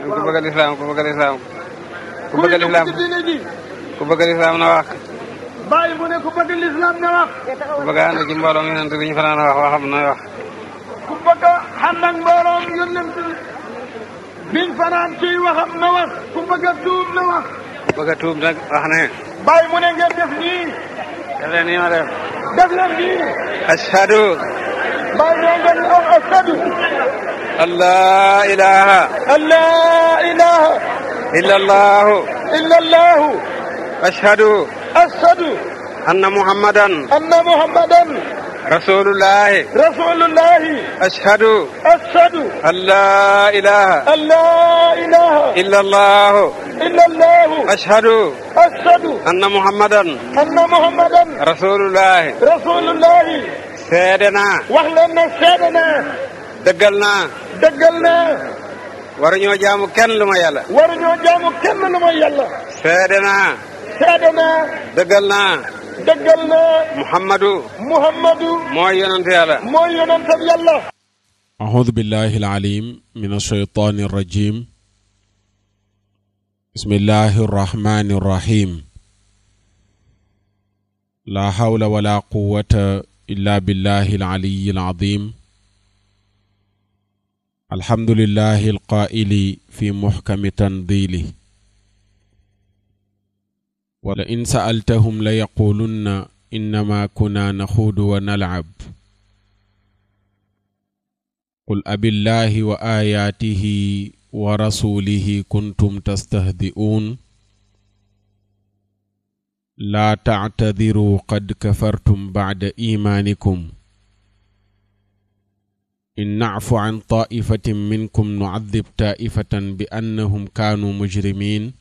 ku bëgg lislaam ku bëgg lislaam ku bëgg lislaam ku bëgg lislaam na wax. bàyyi mu ne ku bëgg lislaam na wax. ku bëgg a ànd ci mbooloom yonent bi ñu fanaan wax waxam na wax. ku bëgg a ànd ak mbooloom yonent biñ fanaan ciy waxam na wax. ku bëgg a tuub na wax. ku bëgg a tuub nag wax ne. bàyyi mu ne ngeen def nii. def leen nii ma def. def leen nii. ashhadu. bàyyi ne ngeen wax ashhadu. allah ilaha. allah ilaha. illallahu. illallahu. ashhadu. ashhadu. anna muhammadan. anna muhammadan. rasulullahi. rasulullahi. ashhadu. ashhadu. allah ilaha. allah ilaha. illallahu. illallahu. ashhadu. ashhadu. anna muhammadan. anna muhammadan. rasulullahi. rasulullahi. seede naa. wax leen ne seede naa. dëggal naa. dëggal naa. waruñoo jaamu kenn lu ma yàlla. waruñoo jaamu kenn lu ma yàlla. seede naa. seede naa. dëggal naa. dëggal naa. muhammadu. muhammadu. mooy yonentu yàlla. mooy yonentam yàlla. أعوذ بالله العليم من الشيطان الرجيم بسم الله الرحمن الرحيم لا حول ولا قوة إلا بالله العلي العظيم الحمد لله القائل في محكم تنزيله ولئن سألتهم ليقولن إنما كنا نخوض ونلعب قل أبي الله وآياته ورسوله كنتم تستهزئون لا تعتذروا قد كفرتم بعد إيمانكم إن نعف عن طائفة منكم نعذب طائفة بأنهم كانوا مجرمين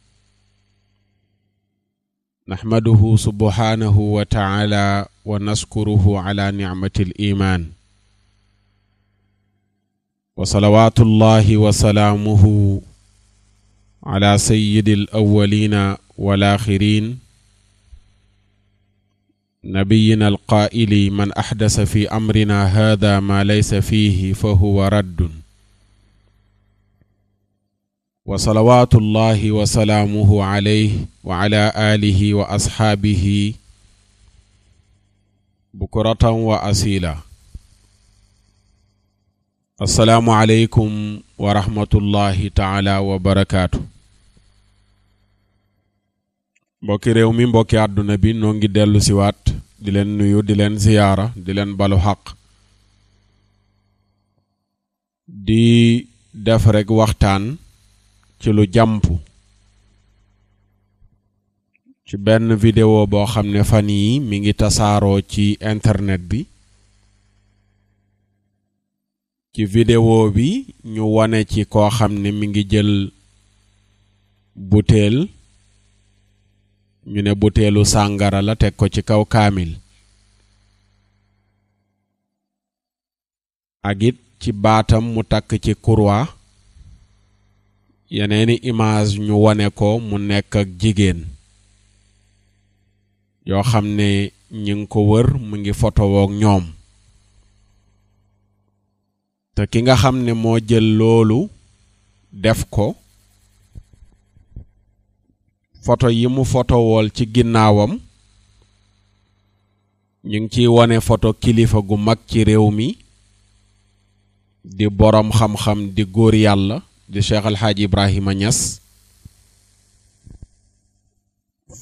نحمده سبحانه وتعالى ونشكره على نعمة الإيمان وصلوات الله وسلامه على سيد الأولين والآخرين نبينا القائل من أحدث في أمرنا هذا ما ليس فيه فهو رد وصلوات الله وسلامه عليه وعلى آله وأصحابه بكرة وأصيلا السلام عليكم ورحمة الله تعالى وبركاته mbokki réew mi mbokki àdduna bi noo ngi dellu siwaat di leen nuyu di leen ziyaara di leen balu xaq di def rek waxtaan ci lu jàmp ci benn vidéo boo xam ne fan yi mi ngi tasaaroo ci internet bi ci vidéo bi ñu wane ci koo xam ne mi ngi jël butéel ñu ne butéelu sàngara la teg ko ci kaw kaamil ak it ci baatam mu takk ci kurwa yeneeni image ñu wane ko mu nekk ak jigéen yoo xam ne ñi ngi ko wër mu ngi fotowook ñoom te ki nga xam ne moo jël loolu def ko foto yi mu fotowool ci ginnaawam ñu ngi ciy wone foto kilifa gu mag ci réew mi di boroom xam-xam di góor yàlla di Cheikh Al Hadj Ibrahima Niass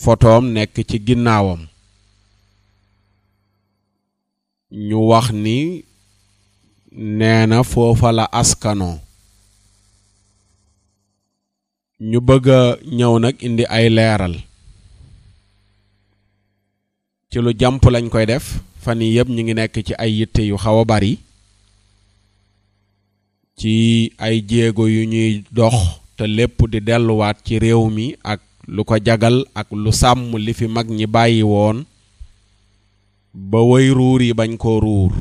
fotoom nekk ci ginnaawam ñu wax ni nee na foofa la askano ñu bëgg a ñëw nag indi ay leeral ci lu jàmp lañ koy def fan yi yëpp ñu ngi nekk ci ay yitte yu xaw a bari ci ay jéego yu ñuy dox te lépp di delluwaat ci réew mi ak lu ko jagal ak lu sàmm li fi mag ñi bàyyi woon ba way ruur yi bañ koo ruur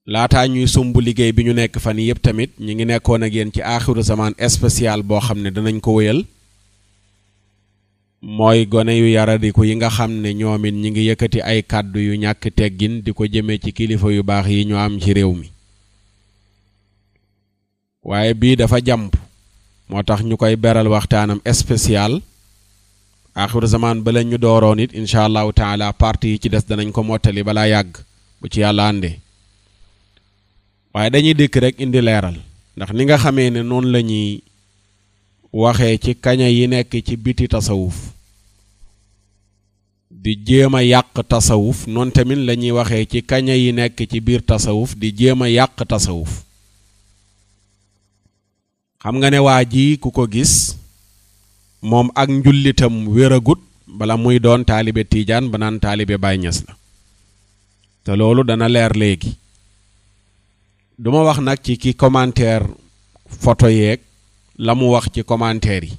laataa ñuy sumb liggéey bi ñu nekk fan yëpp tamit ñu ngi nekkoon ak yéen ci aaxiru zaman spécial boo xam ne danañ ko wéyal mooy gone yu yaradiku yi nga xam ne ñoom it ñi ngi yëkkati ay kàddu yu ñàkk teggin di ko jëmee ci kilifa yu baax yi ñu am ci réew mi waaye bii dafa jàmp moo tax ñu koy beral waxtaanam spécial axiru zaman ba leen ñu dooroon it incha allahu taala partie yi ci des danañ ko mottali balaa yàgg bu ci yàlla àndee waaye dañuy dikk rek indi leeral ndax ni nga xamee ne noonu la ñuy waxee ci kaña yi nekk ci biti tasawuf di jéem a yàq tasawuf noonu tamit la ñuy waxee ci kaña yi nekk ci biir tasawuf di jéem a yàq tasawuf xam nga ne waa ji ku ko gis moom ak njullitam wéragut bala muy doon taalibe tiijaan ba naan taalibe Baay Ñas la te loolu dana leer léegi duma wax nag ci ki commentaire photo yeeg la mu wax ci commentaire yi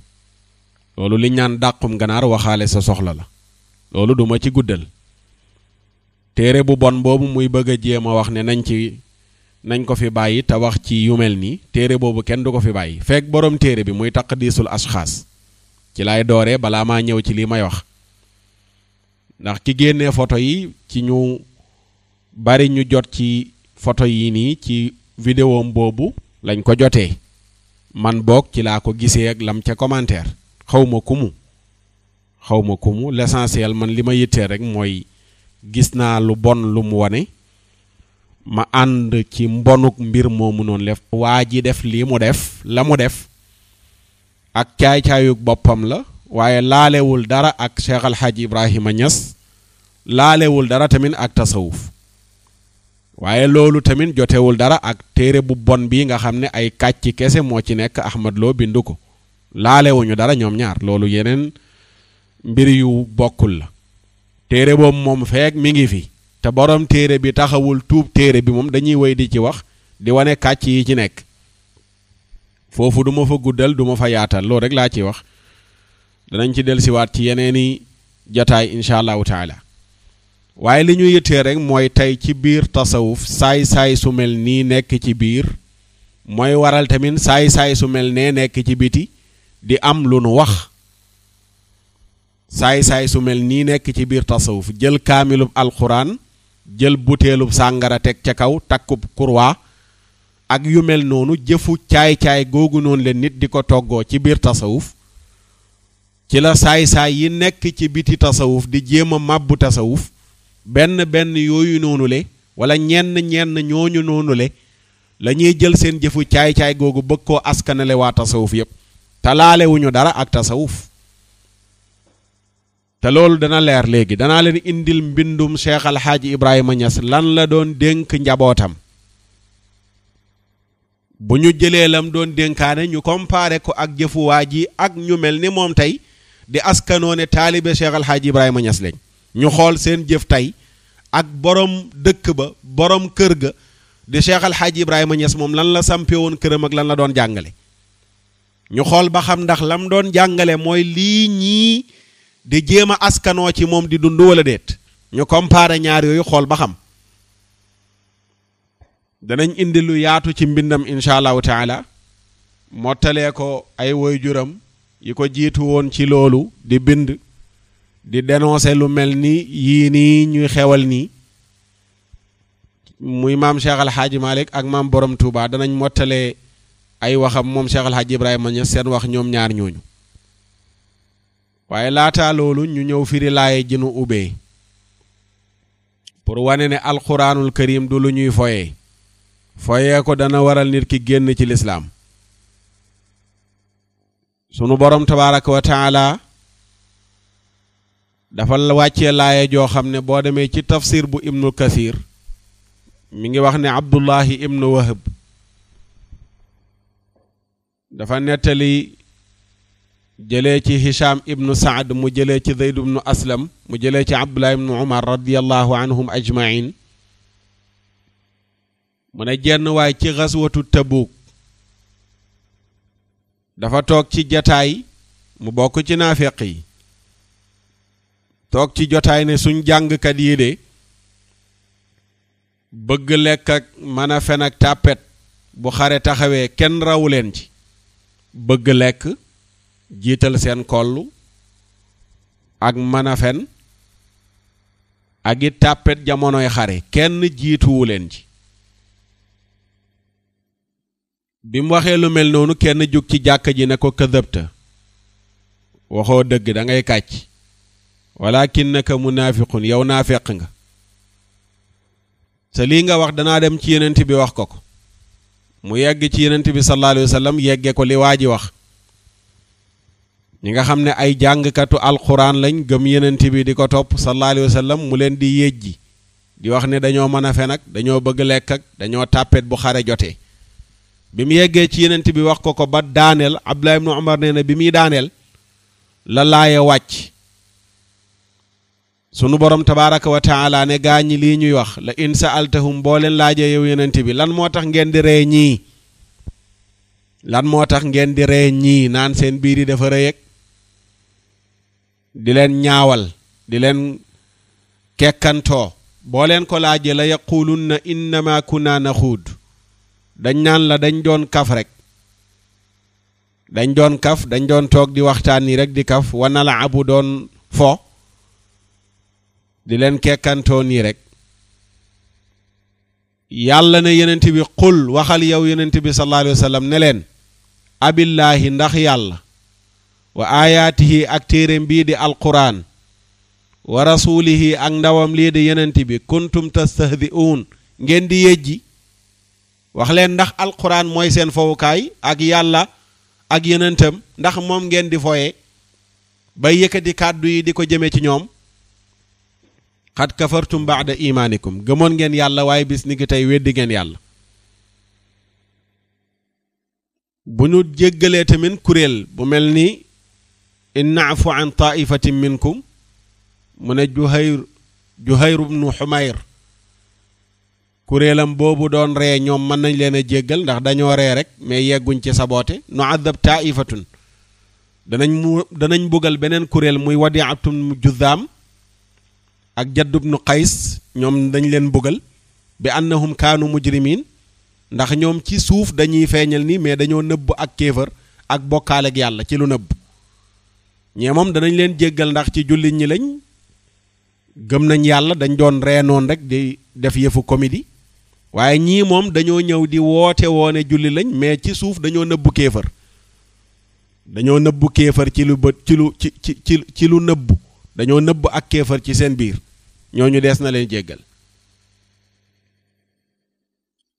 loolu li ñaan dàqum ganaar waxaale sa soxla la loolu duma ci guddal téere bu bon boobu muy bëgg a jéem a wax ne nañ ko fi bàyyi te wax ci yu mel nii téere boobu kenn du ko fi bàyyi fekk borom téere bi muy taqdiisul ashxaas ci laay dooree balaa maa ñëw ci lii may wax ndax ki génnee photo yi ci ñu bari ñu jot ci photo yi nii ci vidéom boobu lañ ko jotee man boog ci laa ko gisee ak lam ca commentaire xawma kumu l'essentiel man li ma yittee rek mooy gis naa lu bon lu mu wane ma ànd ci mbonuk mbir moomu noonu lef waa ji def lii mu def la mu def ak caay-caayug boppam la waaye laalewul dara ak Cheikh Al Hadj Ibrahima Niass laalewul dara tamit ak tasawuf waaye loolu tamit jotewul dara ak téere bu bon bii nga xam ne ay kàcci kese moo ci nekk Ahmad Lo bindu ko laalewuñu dara ñoom ñaar loolu yeneen mbir yu bokkul la téere boobu moom feek mi ngi fi te borom téere bi taxawul tuub téere bi moom dañuy wéy di ci wax di wane kàcc yi ci nekk foofu du ma fa guddal du ma fa yaatal loolu rek laa ci wax danañ ci dellusiwaat ci yeneeni jataay incha allahu taala waaye li ñu yittee rek mooy tey ci biir tasawuf saay-saay su mel nii nekk ci biir mooy waral tamit saay-saay su mel nee nekk ci biti di am lu nu wax saay-saay su mel nii nekk ci biir tasawuf jël kaamilub alquran jël buteelub sàngara teg ca kaw takkub kurwa ak yu mel noonu jëfu caay-caay googu noonu leen nit di ko toggoo ci biir tasawuf ci la saay-saay yi nekk ci biti tasawuf di jéem a màbbu tasawuf benn yooyu noonu le wala ñenn ñooñu noonu le la ñuy jël seen jëfu caay-caay googu bëgg koo askanale waa tasawuf yépp te laalewuñu dara ak tasawuf te loolu dana leer léegi danaa leen indil mbindum Cheikh Al Hadj Ibrahima Niass lan la doon dénk njabootam bu ñu jëlee lam doon dénkaane ñu comparé ko ak jëfu waa ji ak ñu mel ni moom tey di askanoo ne taalibe Cheikh Al Hadj Ibrahima Niass lañ ñu xool seen jëf tey ak borom dëkk ba borom kër ga di Cheikh Al Hadj Ibrahima Niass moom lan la sampe woon këram ak lan la doon jàngale ñu xool ba xam ndax lam doon jàngale mooy lii ñii di jéem a askanoo ci moom di dund wala déet ñu comparé ñaar yooyu xool ba xam danañ indi lu yaatu ci mbindam incha allahu taala mottalee ko ay waajuram yi ko jiitu woon ci loolu di bind di dénoncer lu mel ni yii nii ñuy xewal nii muy maam Cheikh Al Hadj Malick ak maam Borom Touba danañ mottalee ay waxam moom Cheikh Al Hadj Ibrahima Niass seen wax ñoom ñaar ñooñu waaye laataa loolu ñu ñëw firi laaye ji nu ubbee pour wane ne alquranul karim du lu ñuy foyee ko dana waral nit ki génn ci lislaam sunu borom tabaraka wa taala dafa wàccee laaye joo xam ne boo demee ci tafsir bu ibnu kathir mi ngi wax ne abdullahi ibnu wahab dafa nettali jëlee ci hisham ibnu saad mu jëlee ci zayd ibnu aslam mu jëlee ci abdullah ibnu umar radiyallahu anhum ajmain mu ne jenn waay ci xaswatu Tabuk dafa toog ci jataay mu bokk ci naafeq yi toog ci jotaay ne suñ jàngkat yi de bëgg lekk ak mën a fen ak tàppet bu xare taxawee kenn rawu leen ci bëgg lekk jiital seen kollu ak mën a fen ak it tàppet jamonoy xare kenn jiituwu leen ci bi mu waxee lu mel noonu kenn jug ci jàkka ji ne ko kadabta waxoo dëgg da ngay kàcc walakinnaka munaafiqun yow naafeq nga sa lii nga wax danaa dem ci yenent bi wax ko mu yegg ci yenent bi sallallahu alayhi wa sallam yegge ko li waa ji wax ñi nga xam ne ay jàngkatu alquran lañ gëm yenent bi di ko topp sallallahu alayhi wa sallam mu leen di yejji di wax ne dañoo mën a fen ak dañoo bëgg lekk ak dañoo tàppet bu xare jotee bi mu yeggee ci yenent bi wax ko ba daaneel Abdullah ibn Umar nee na bi muy daaneel la laaya wàcc sunu borom tabaraka wa taala ne gaa ñi lii ñuy wax la in sa'altahum boo leen laajee yow yenent bi lan moo tax ngeen di ree ñii lan moo tax ngeen di ree ñii naan seen biir yi dafa rëy ak di leen ñaawal di leen kekkantoo boo leen ko laajee la yaqulunna innama kunna naxuud dañ naan la dañ doon kaf rek dañ doon kaf dañ doon toog di waxtaan ni rek di kaf wa nal'abu doon fo di leen kekkantoo nii rek yàlla ne yenent bi qul waxal yow yenent bi sallallahu alayhi wa sallam ne leen abillaahi ndax yàlla wa ayaatihi ak téeréem bii di alquran wa rasulihi ak ndawam lii di yenent bi kuntum tastahzi'uun ngeen di yejji wax leen ndax alquran mooy seen fowukaay ak yàlla ak yenentam ndax moom ngeen di foye bay yëkkati kàddu yi di ko jëme ci ñoom xad kafartum ba'da imaanikum gëmoon ngeen yàlla waaye bis ni ki tey weddi ngeen yàlla bu ñu jéggalee tamit kuréel bu mel ni in na'fu an ta'ifatin minkum mu ne Juhayr ibnu Humayr kuréelam boobu doon ree ñoom mën nañ leen a jéggal ndax dañoo ree rek mais yegguñ ci saboote nu'adhab ta'ifatun danañ mbugal beneen kuréel muy Wadi'atum Juzaam ak Jadd ibnu Qays ñoom dañ leen mbugal bi annahum kaanu mujrimiin ndax ñoom ci suuf dañuy feeñal ni mais dañoo nëbb ak kéefër ak bokkaale ak yàlla ci lu nëbb ñee moom danañ leen jéggal ndax ci jullit ñi lañ gëm nañ yàlla dañ doon reenoon rek di def yëfu comédie waaye ñii moom dañoo ñëw di woote woone julli lañ mais ci suuf dañoo nëbbu kéefër dañoo nëbbu kéefër ci lu bët ci lu nëbbu dañoo nëbb ak kéefër ci seen biir ñooñu dees na leen jéggal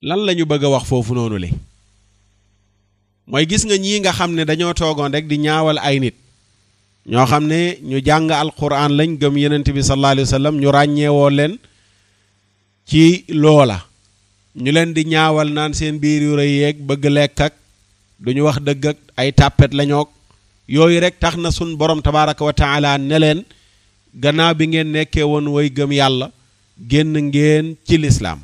lan lañu bëgg a wax foofu noonu le mooy gis nga ñii nga xam ne dañoo toogoon rek di ñaawal ay nit ñoo xam ne ñu jàng alquran lañ gëm yenent bi sallallahu alayhi wa sallam ñu ràññeewoo leen ci loola ñu leen di ñaawal naan seen biir yu rëy yeeg bëgg lekk ak duñu wax dëgg ak ay tàppet lañook yooyu rek tax na sun borom tabaraka wa taala ne leen gannaaw bi ngeen nekkee woon way gëm yàlla génn ngeen ci lislaam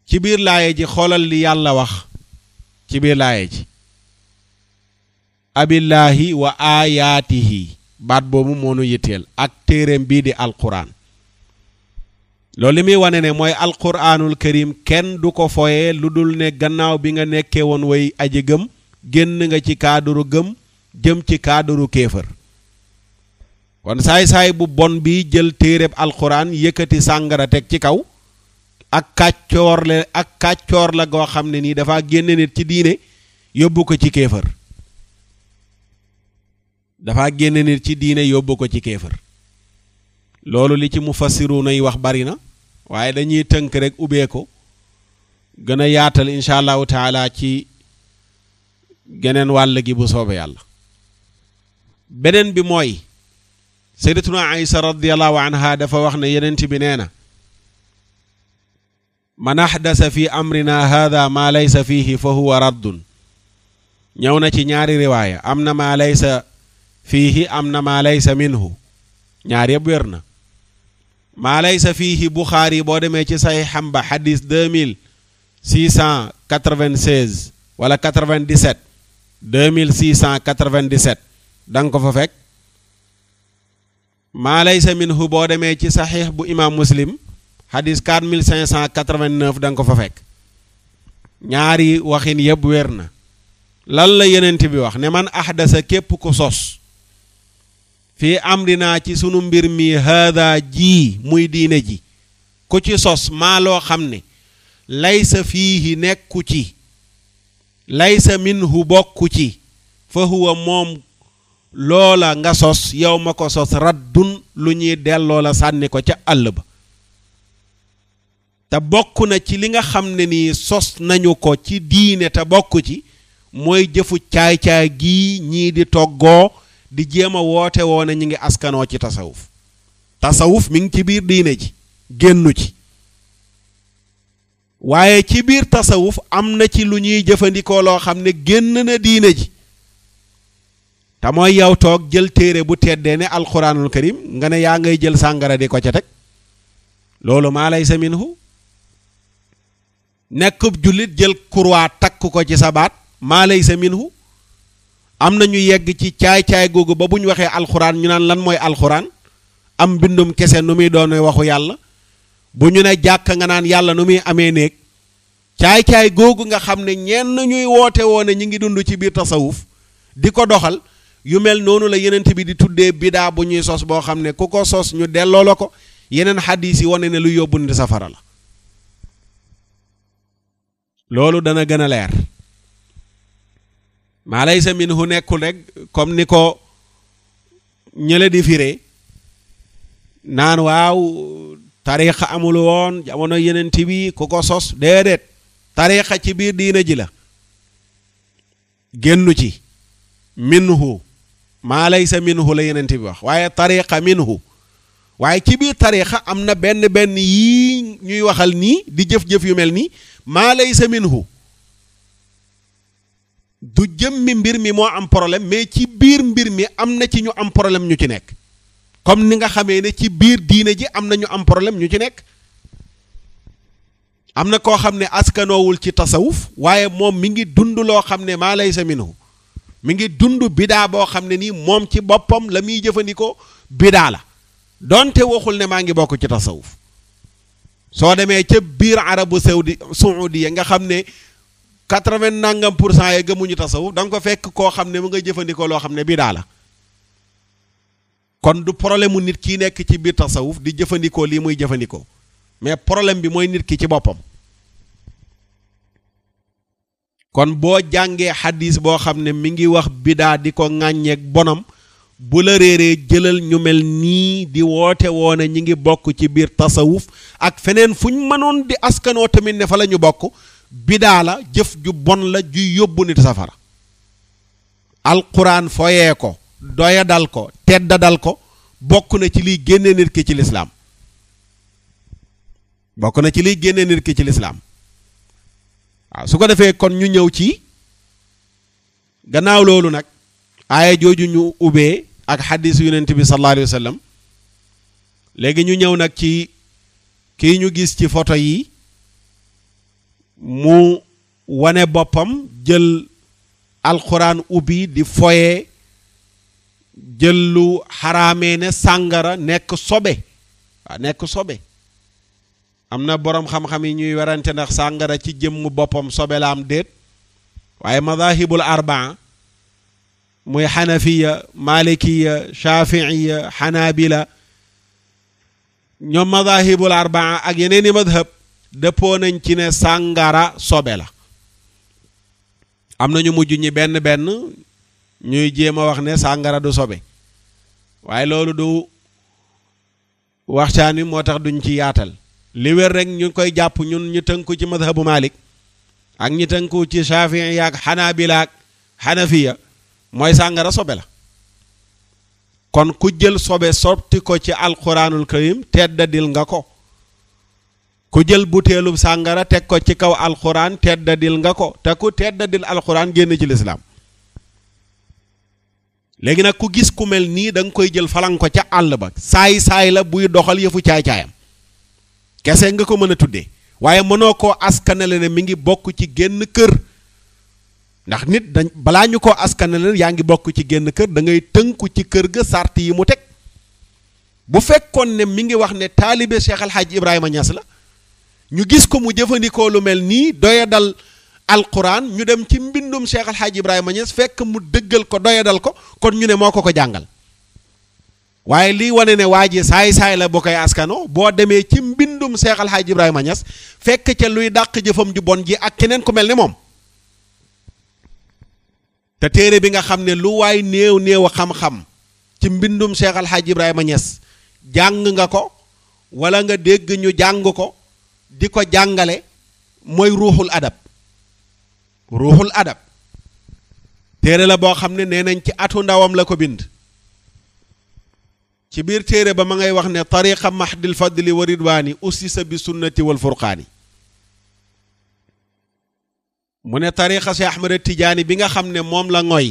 ci biir laaye ji xoolal li yàlla wax ci biir laaye ji abillaahi wa ayaatihi baat boobu moo nu yitteel ak téeréem bii di alquran loolu li muy wane ne mooy alquranul karim kenn du ko foye lu dul ne gannaaw bi nga nekkee woon way aji gëm génn nga ci kaaduru gëm jëm ci kaaduru kéefër kon saay-saay bu bon bi jël téeréb alquran yëkkati sàngara teg ci kaw ak kàccoor la goo xam ne nii dafa génne nit ci diine yóbbu ko ci kéefër dafa génne nit ci diine yóbbu ko ci kéefër loolu li ci mufassiruna yi wax bari na waaye dañuy tënk rek ubbee ko gën a yaatal incha allahu taala ci geneen wàll gi bu soobee yàlla beneen bi mooy sayyidatuna Aïsa radiyallahu anha dafa wax ne yenent bi nee na man ahdasa fi amrina hadha ma laysa fihi fa huwa raddun ñëw na ci ñaari riwaaya am na ma laysa fiihi am na maa laysa minhu ñaar yëpp wér na maa laysa fiihi Buxaari boo demee ci saxiixam ba xadis 2696 wala 97 2697 da nga ko fa fekk maa laysa minhu boo demee ci saxiix bu imaam Muslim xadis 4589 da nga ko fa fekk ñaari waxin yëpp wér na lan la yenent bi wax ne man ahdasa képp ku sos fii amrinaa ci sunu mbir mi haada ji muy diine ji ku ci sos maa loo xam ne laysa fiihi nekku ci laysa minhu bokku ci fa huwa moom loola nga sos yow ma ko sos raddun lu ñuy delloo la sànni ko ca àll ba te bokk na ci li nga xam ne nii sos nañu ko ci diine te bokk ci mooy jëfu caay-caay gii ñii di toggoo di jéem a woote woone ñi ngi askanoo ci tasawuf mi ngi ci biir diine ji génnu ci waaye ci biir tasawuf am na ci lu ñuy jëfandikoo loo xam ne génn na diine ji te mooy yow toog jël téere bu teddee ne alquranul karim nga ne yaa ngay jël sàngara di ko ca teg loolu maa laysa minhu nekkub jullit jël kurwaa takk ko ci sa baat maa laysa minhu am na ñu yegg ci caay-caay googu ba bu ñu waxee alxuraan ñu naan lan mooy alxuraan am mbindum kese nu muy doon waxu yàlla bu ñu ne jàkk nga naan yàlla nu muy amee néeg caay-caay googu nga xam ne ñenn ñuy woote woone ñi ngi dund ci biir tasawuf di ko doxal yu mel noonu la yenent bi di tuddee bidaa bu ñuy sos boo xam ne ku ko sos ñu delloo la ko yeneen xadis yi wane ne lu yóbbu nit safara la loolu dana gën a leer maa laysa minhu nekkul rek comme ni ko ñële di firee naan waaw tariixa amul woon jamono yenent bi ku ko sos déedéet tariixa ci biir diina ji la génnu ci minhu maa laysa minhu la yenent bi wax waaye tariixa minhu waaye ci biir tariixa am na benn yii ñuy waxal nii di jëf-jëf yu mel nii maa laysa minhu du jëmmi mbir mi moo am problème mais ci biir mbir mi am na ci ñu am problème ñu ci nekk comme ni nga xamee ne ci biir diine ji am na ñu am problème ñu ci nekk am na koo xam ne askanoowul ci tasawuf waaye moom mi ngi dund loo xam ne maa laysa minhu mi ngi dund bidaa boo xam ne nii moom ci boppam la muy jëfandikoo bidaa la donte waxul ne maa ngi bokk ci tasawuf soo demee ca biir arabu saudi nga xam ne 80% ya gëmuñu tasawuf da nga ko fekk koo xam ne mu nga jëfandikoo loo xam ne bidaa la kon du problème mu nit ki nekk ci biir tasawuf di jëfandikoo lii muy jëfandikoo mais problème bi mooy nit ki ci boppam kon boo jàngee xadis boo xam ne mi ngi wax bidaa di ko ŋàññeeg bonam bu la réeree jëlal ñu mel nii di woote woone ñi ngi bokk ci biir tasawuf ak feneen fu ñu mënoon di askanoo tamit ne fa la ñu bokk bidaa la jëf ju bon la ju yóbbu nit safara alquran foyee ko doya dal ko tedda dal ko bokk na ci liy génne nit ki ci lislaam bokk na ci liy génne nit ki ci lislaam waaw su ko defee kon ñu ñëw ci gannaaw loolu nag aaya jooju ñu ubbee ak xadis yonent bi sallallahu alayhi wa sallam léegi ñu ñëw nag ci kii ñu gis ci photo yi mu wane boppam jël alxuraan ubbi di foye jël lu xaraamee ne sàngara nekk sobe waaw nekk sobe am na boroom xam-xam yi ñuy werante ndax sàngara ci jëmm boppam sobe la am déet waaye madahibul arbaa muy xanafiya malikiya shafiiya xanaabila ñoom madahibul arbaa ak yeneeni madhab dëppoo nañ ci ne sàngara sobe la am na ñu mujj ñi benn ñuy jéem a wax ne sàngara du sobe waaye loolu du waxtaan wi moo tax duñ ci yaatal li wér rek ñu koy jàpp ñun ñu tënku ci madhabu malik ak ñi tënku ci shafii ak xanaabila ak xanafiya mooy sàngara sobe la kon ku jël sobe sotti ko ci alquranul karim teddadil nga ko ku jël butéelub sàngara teg ko ci kaw alquran teddadil nga ko te ku teddadil alquran génn ci lislaam léegi nag ku gis ku mel nii da nga koy jël falan ko ca àll ba saay la buy doxal yëfu caay-caayam kese nga ko mën a tuddee waaye mënoo koo askanale ne mi ngi bokk ci génn kër ndax nit dañ balaa ñu koo askanale yaa ngi bokk ci génn kër da ngay tënku ci kër ga sart yi mu teg bu fekkoon ne mi ngi wax ne taalibe Cheikh Al Hadj Ibrahima Niass la ñu gis ko mu jëfandikoo lu mel nii doyadal alquran ñu dem ci mbindum Cheikh Al Hadj Ibrahima Niass fekk mu dëggal ko doyadal ko kon ñu ne moo ko jàngal waaye lii wane ne waa ji saay la boo koy askano boo demee ci mbindum Cheikh Al Hadj Ibrahima Niass fekk ca luy dàq jëfam ju bon ji ak keneen ku mel ne moom te téere bi nga xam ne lu waay néew néew xam-xam ci mbindum Cheikh Al Hadj Ibrahima Niass jàng nga ko wala nga dégg ñu jàng ko di ko jàngale mooy ruuxul adab. ruuxul adab téere la boo xam ne nee nañ ci atu ndawam la ko bind. ci biir téere ba ma ngay wax ne tariqa mahdil fadli wa ridwaani ussisa bi sunnati wal furqaani. mu ne tariqa Cheikh Ahmed Tidiane bi nga xam ne moom la ngoy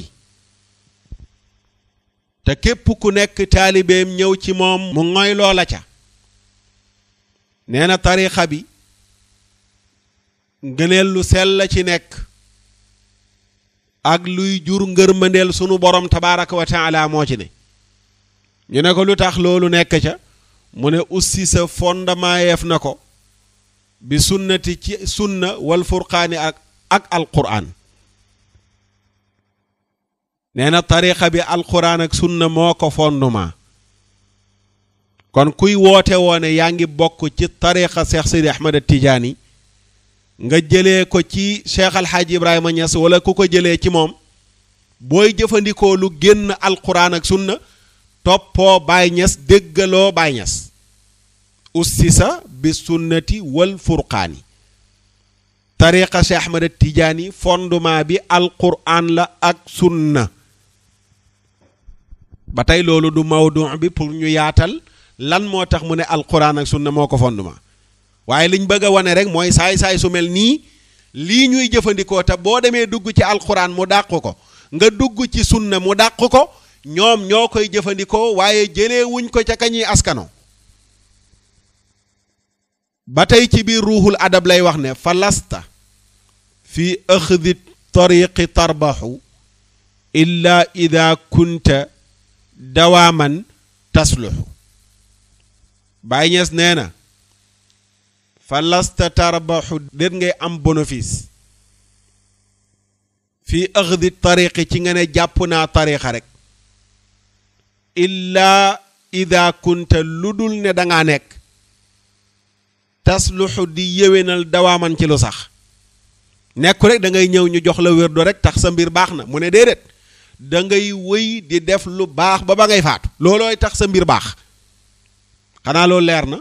te képp ku nekk taalibeem ñëw ci moom mu ngoy loola ca. nee na tariqa bi ngëneel lu sell la ci nekk ak luy jur ngërmandeel sunu borom tabaaraka wa taala moo ci ne. ñu ne ko lu tax loolu nekk ca mu ne ussi sa fondement yeef na ko bi sunnati ci sunna wal furqaani ak alquran. nee na tariqa bi alquran ak sunna moo ko fondement. kon kuy woote woone yaa ngi bokk ci tariqa Cheikh Seydi Ahmed Tidiane nga jëlee ko ci Cheikh Al Hadj Ibrahima Niass wala ku ko jëlee ci moom booy jëfandikoo lu génn alquran ak sunna toppoo Baay Ñas déggaloo Baay Ñas. ussisa bi sunnati wal furqaani. tariqa Cheikh Ahmed Tidiane fondement bi alquran la ak sunna. ba tey loolu du mawdu bi pour ñu yaatal lan moo tax mu ne alquran ak sunna moo ko fondement waaye liñ bëgg a wane rek mooy saay-saay su mel nii lii ñuy jëfandikoo te boo demee dugg ci alquran mu dàq ko nga dugg ci sunna mu dàq ko ñoom ñoo koy jëfandikoo waaye jëlee wuñ ko ca kañuy askano. ba tey ci biir ruuxul adab lay wax ne fa lasta fi axdi tariqi tarbaxu illa ida kunta dawaaman tasluxu. Baay Ñas nee na fa lasta tarbaxu déet ngay am bénéfice fi axdi tariqi ci nga ne jàpp naa tariqa rek illa ida kunta lu dul ne dangaa nekk tasluxu di yéwénal dawaaman ci lu sax. nekku rek da ngay ñëw ñu jox la wérdo rek tax sa mbir baax na mu ne déedéet da ngay wëy di def lu baax ba ngay faatu loolooy tax sa mbir baax. xanaa loolu leer na.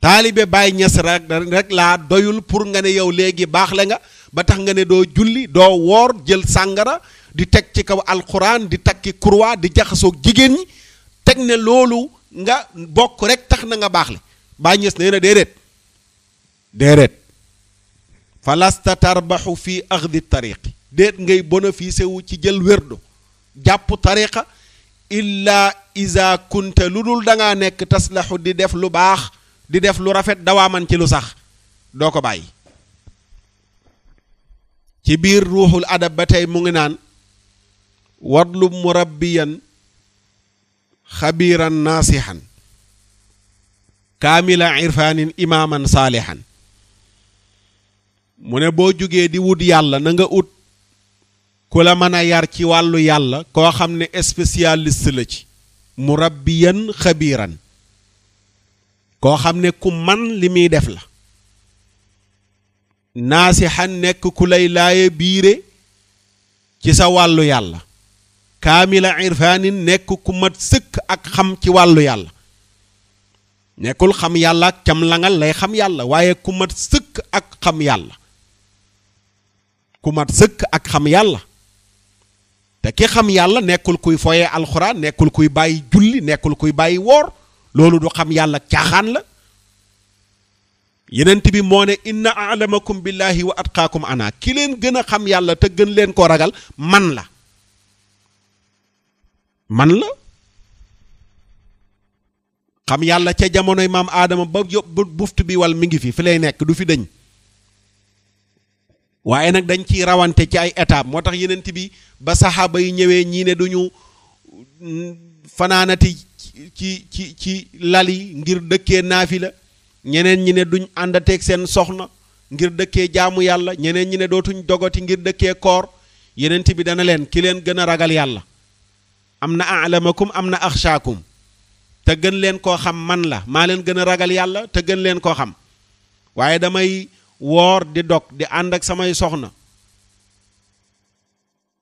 taalibe Baay Ñas rek laa doyul pour nga ne yow léegi baax la nga ba tax nga ne doo julli doo woor jël sàngara di teg ci kaw alquran di takki kurwa di jaxasoog jigéen ñi teg ne loolu nga bokk rek tax na nga baax le. Baay Ñas nee na déedéet falasta tarbaxu fi axdi tariqi déet ngay bénéficié wu ci jël wérdo jàpp tariqa illa iza kunta lu dul dangaa nekk taslahu di def lu baax di def lu rafet dawaaman ci lu sax doo ko bàyyi. ci biir ruuxul adab ba tey mu ngi naan wadlub murabbiyan xabiran naasihan kaamila irfaanin imaaman saalihan. mu ne boo jógee di wut yàlla na nga ut ku la mën a yar ci wàllu yàlla koo xam ne spécialiste la ci. murabbiyan xabiran koo xam ne ku man li muy def la. naasihan nekk ku lay laaye biire ci sa wàllu yàlla. kaamila irfaanin nekk ku mat sëkk ak xam ci wàllu yàlla. nekkul xam yàlla ak cam langal lay xam yàlla waaye ku mat sëkk ak xam yàlla. ku mat sëkk ak xam yàlla. te ki xam yàlla nekkul kuy foyee alxuraan nekkul kuy bàyyi julli nekkul kuy bàyyi woor loolu du xam yàlla caaxaan la. yenent bi moo ne inna a'lamakum billahi wa atqaakum ana ki leen gën a xam yàlla te gën leen koo ragal man la. xam yàlla ca jamonoy maam aadama ba buftu bi wal mi ngi fi lay nekk du fi dëñ. waaye nag dañ ciy rawante ci ay étape moo tax yenent bi ba saxaaba yi ñëwee ñii ne duñu fanaanati ci lal yi ngir dëkkee naafila ñeneen ñi ne duñ àndateeg seen soxna ngir dëkkee jaamu yàlla ñeneen ñi ne dootuñ dogoti ngir dëkkee koor yenent bi dana leen ki leen gën a ragal yàlla am na a'lamakum am na axshaakum te gën leen koo xam man la maa leen gën a ragal yàlla te gën leen koo xam waaye damay woor di dog di ànd ak samay soxna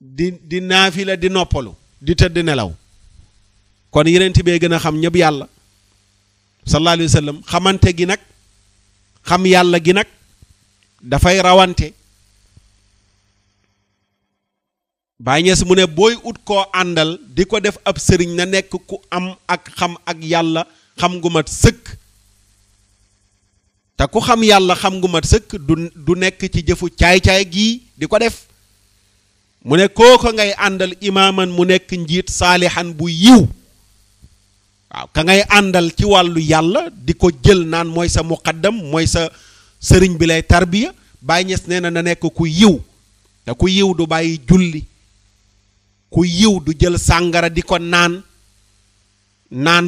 di naafila di noppalu di tëdd nelaw kon yeneen bee gën a xam ñëpp yàlla sallallahu alayhi wa sallam xamante gi nag xam yàlla gi nag dafay rawante Baay Ñas mu ne booy ut koo àndal di ko def ab sëriñ na nekk ku am ak xam ak yàlla xam gu mat sëkk te ku xam yàlla xam gu mat sëkk du nekk ci jëfu caay-caay gii di ko def mu ne kooko ngay àndal imaaman mu nekk njiit saalihan bu yiw waaw ka ngay àndal ci wàllu yàlla di ko jël naan mooy sa muqaddam mooy sa sëriñ bi lay tarbiya Baay Ñas nee na nekk ku yiw te ku yiw du bàyyi julli ku yiw du jël sàngara di ko naan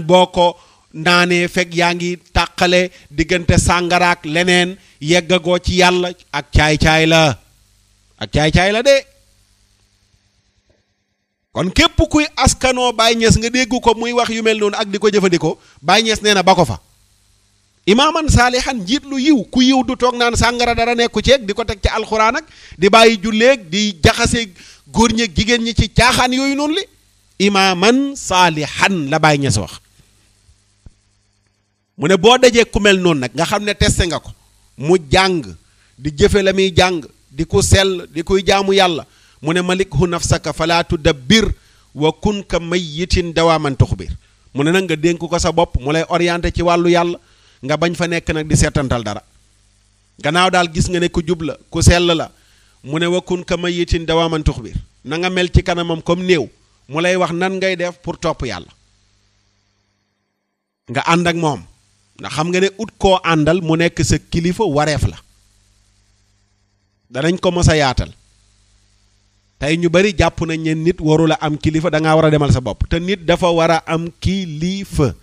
boo ko naanee fekk yaa ngi tàqale diggante sàngara ak leneen yeggagoo ci yàlla ak caay-caay la de kon képp kuy askanoo Baay Ñas nga dégg ko muy wax yu mel noonu ak di ko jëfandikoo Baay Ñas nee na ba ko fa imaaman saalihan njiit lu yiw ku yiw du toog naan sàngara dara nekku ceeg di ko teg ci alxuraan ak di bàyyi julleeg di jaxase góor ñeeg jigéen ñi ci caaxaan yooyu noonu li imaaman saalihan la Baay Ñas wax mu ne boo dajee ku mel noonu nag nga xam ne testé nga ko mu jàng di jëfe la muy jàng di ko sell di koy jaamu yàlla mu ne malikhu nafsaka fala tudabbir wa kun ka mayyitin dawaaman tuxbir mu ne nag nga dénk ko sa bopp mu lay orienté ci wàllu yàlla nga bañ fa nekk nag di seetantal dara gannaaw daal gis nga ne ku jub la ku sell la mu ne wa kun ka mayyitin dawaaman tuxbir na nga mel ci kanamam comme néew mu lay wax nan ngay def pour topp yàlla nga ànd ak moom ndax xam nga ne ut koo àndal mu nekk sa kilifa wareef la danañ ko mos a yaatal tey ñu bari jàpp nañ ne nit warul a am kilifa da ngaa war a demal sa bopp te nit dafa war a am kilifa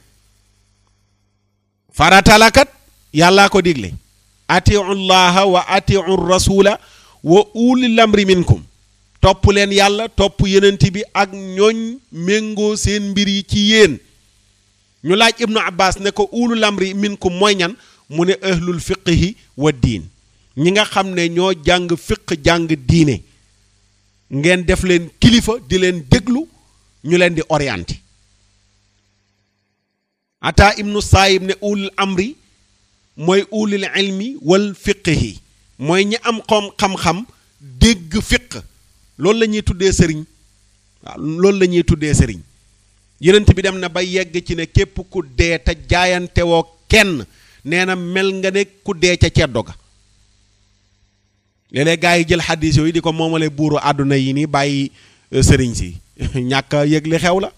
faratalakat yàllaa ko digle atiu llaha wa atiu rasula wa ulil amri minkum topp leen yàlla topp yenent bi ak ñooñ méngoo seen mbir yi ci yéen ñu laaj ibnu abbas ne ko ulul amri minkum mooy ñan mu ne ahlul fiqhi wa diin ñi nga xam ne ñoo jàng fiq jàng diine ngeen def leen kilifa di leen déglu ñu leen di orienté ata ibnu saayib ne ulul amri mooy ulul ilmi wal fiqhi mooy ñi am xam-xam dégg fiq loolu la ñuy tuddee sëriñ waaw loolu la ñuy tuddee sëriñ yenent bi dem na ba yegg ci ne képp ku dee te jaayante woo kenn nee na mel nga ne ku dee ca ceddo ga léeg-léeg gaa yi jël xaddis yooyu di ko moomale buuru àdduna yi nii bàyyi sëriñ si ñàkk a yëg li xew la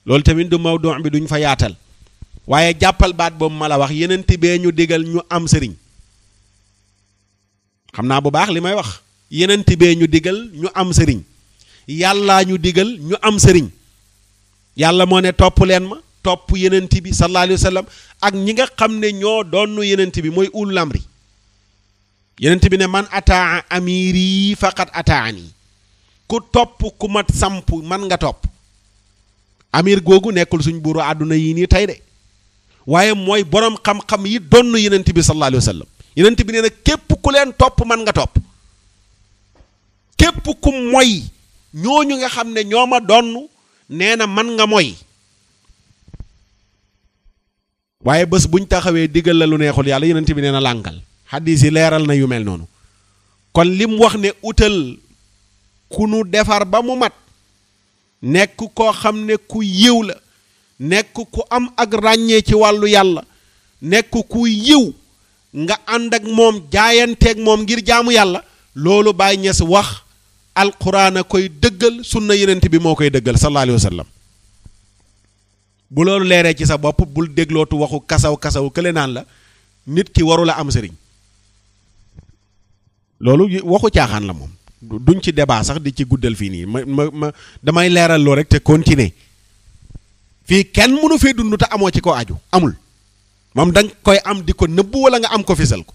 loolu tamit du mawdu bi duñ fa yaatal waaye jàppal baat boobu ma la wax yenent bee ñu digal ñu am sëriñ xam naa bu baax li may wax yenent bee ñu digal ñu am sëriñ yàllaa ñu digal ñu am sëriñ yàlla moo ne topp leen ma topp yenent bi sallallahu alayhi wa sallam ak ñi nga xam ne ñoo doon yenent bi mooy ulul amri yenent bi ne man ataa amiri faqat ataani ku topp ku mat samp man nga topp amir googu nekkul suñ buuru àdduna yi nii tey de waaye mooy borom xam-xam yi doon yenent bi sallallahu alayhi wa sallam yenent bi nee na képp ku leen topp man nga topp képp ku moy ñooñu nga xam ne ñoo ma donn nee na man nga moy waaye bés buñ taxawee digal la lu neexul yàlla yenent bi nee na lànkal xadis yi leeral na yu mel noonu kon lim wax ne utal ku nu defar ba mu mat nekk koo xam ne ku yiw la nekk ku am ak ràññee ci wàllu yàlla nekk ku yiw nga ànd ak moom jaayanteeg moom ngir jaamu yàlla loolu Baay Ñas wax alquran a koy dëggal sunna yenent bi moo koy dëggal sallallahu alayhi wa sallam bu loolu leeree ci sa bopp bul déglootu waxu kasaw kële naan la nit ki warula am sëriñ loolu waxu caaxaan la moom duñ ci débat sax di ci guddal fii nii ma damay leeral loo rek te continuer fii kenn mënu fee dund te amoo ci ko aju amul moom danga koy am di ko nëbbu wala nga am ko fisal ko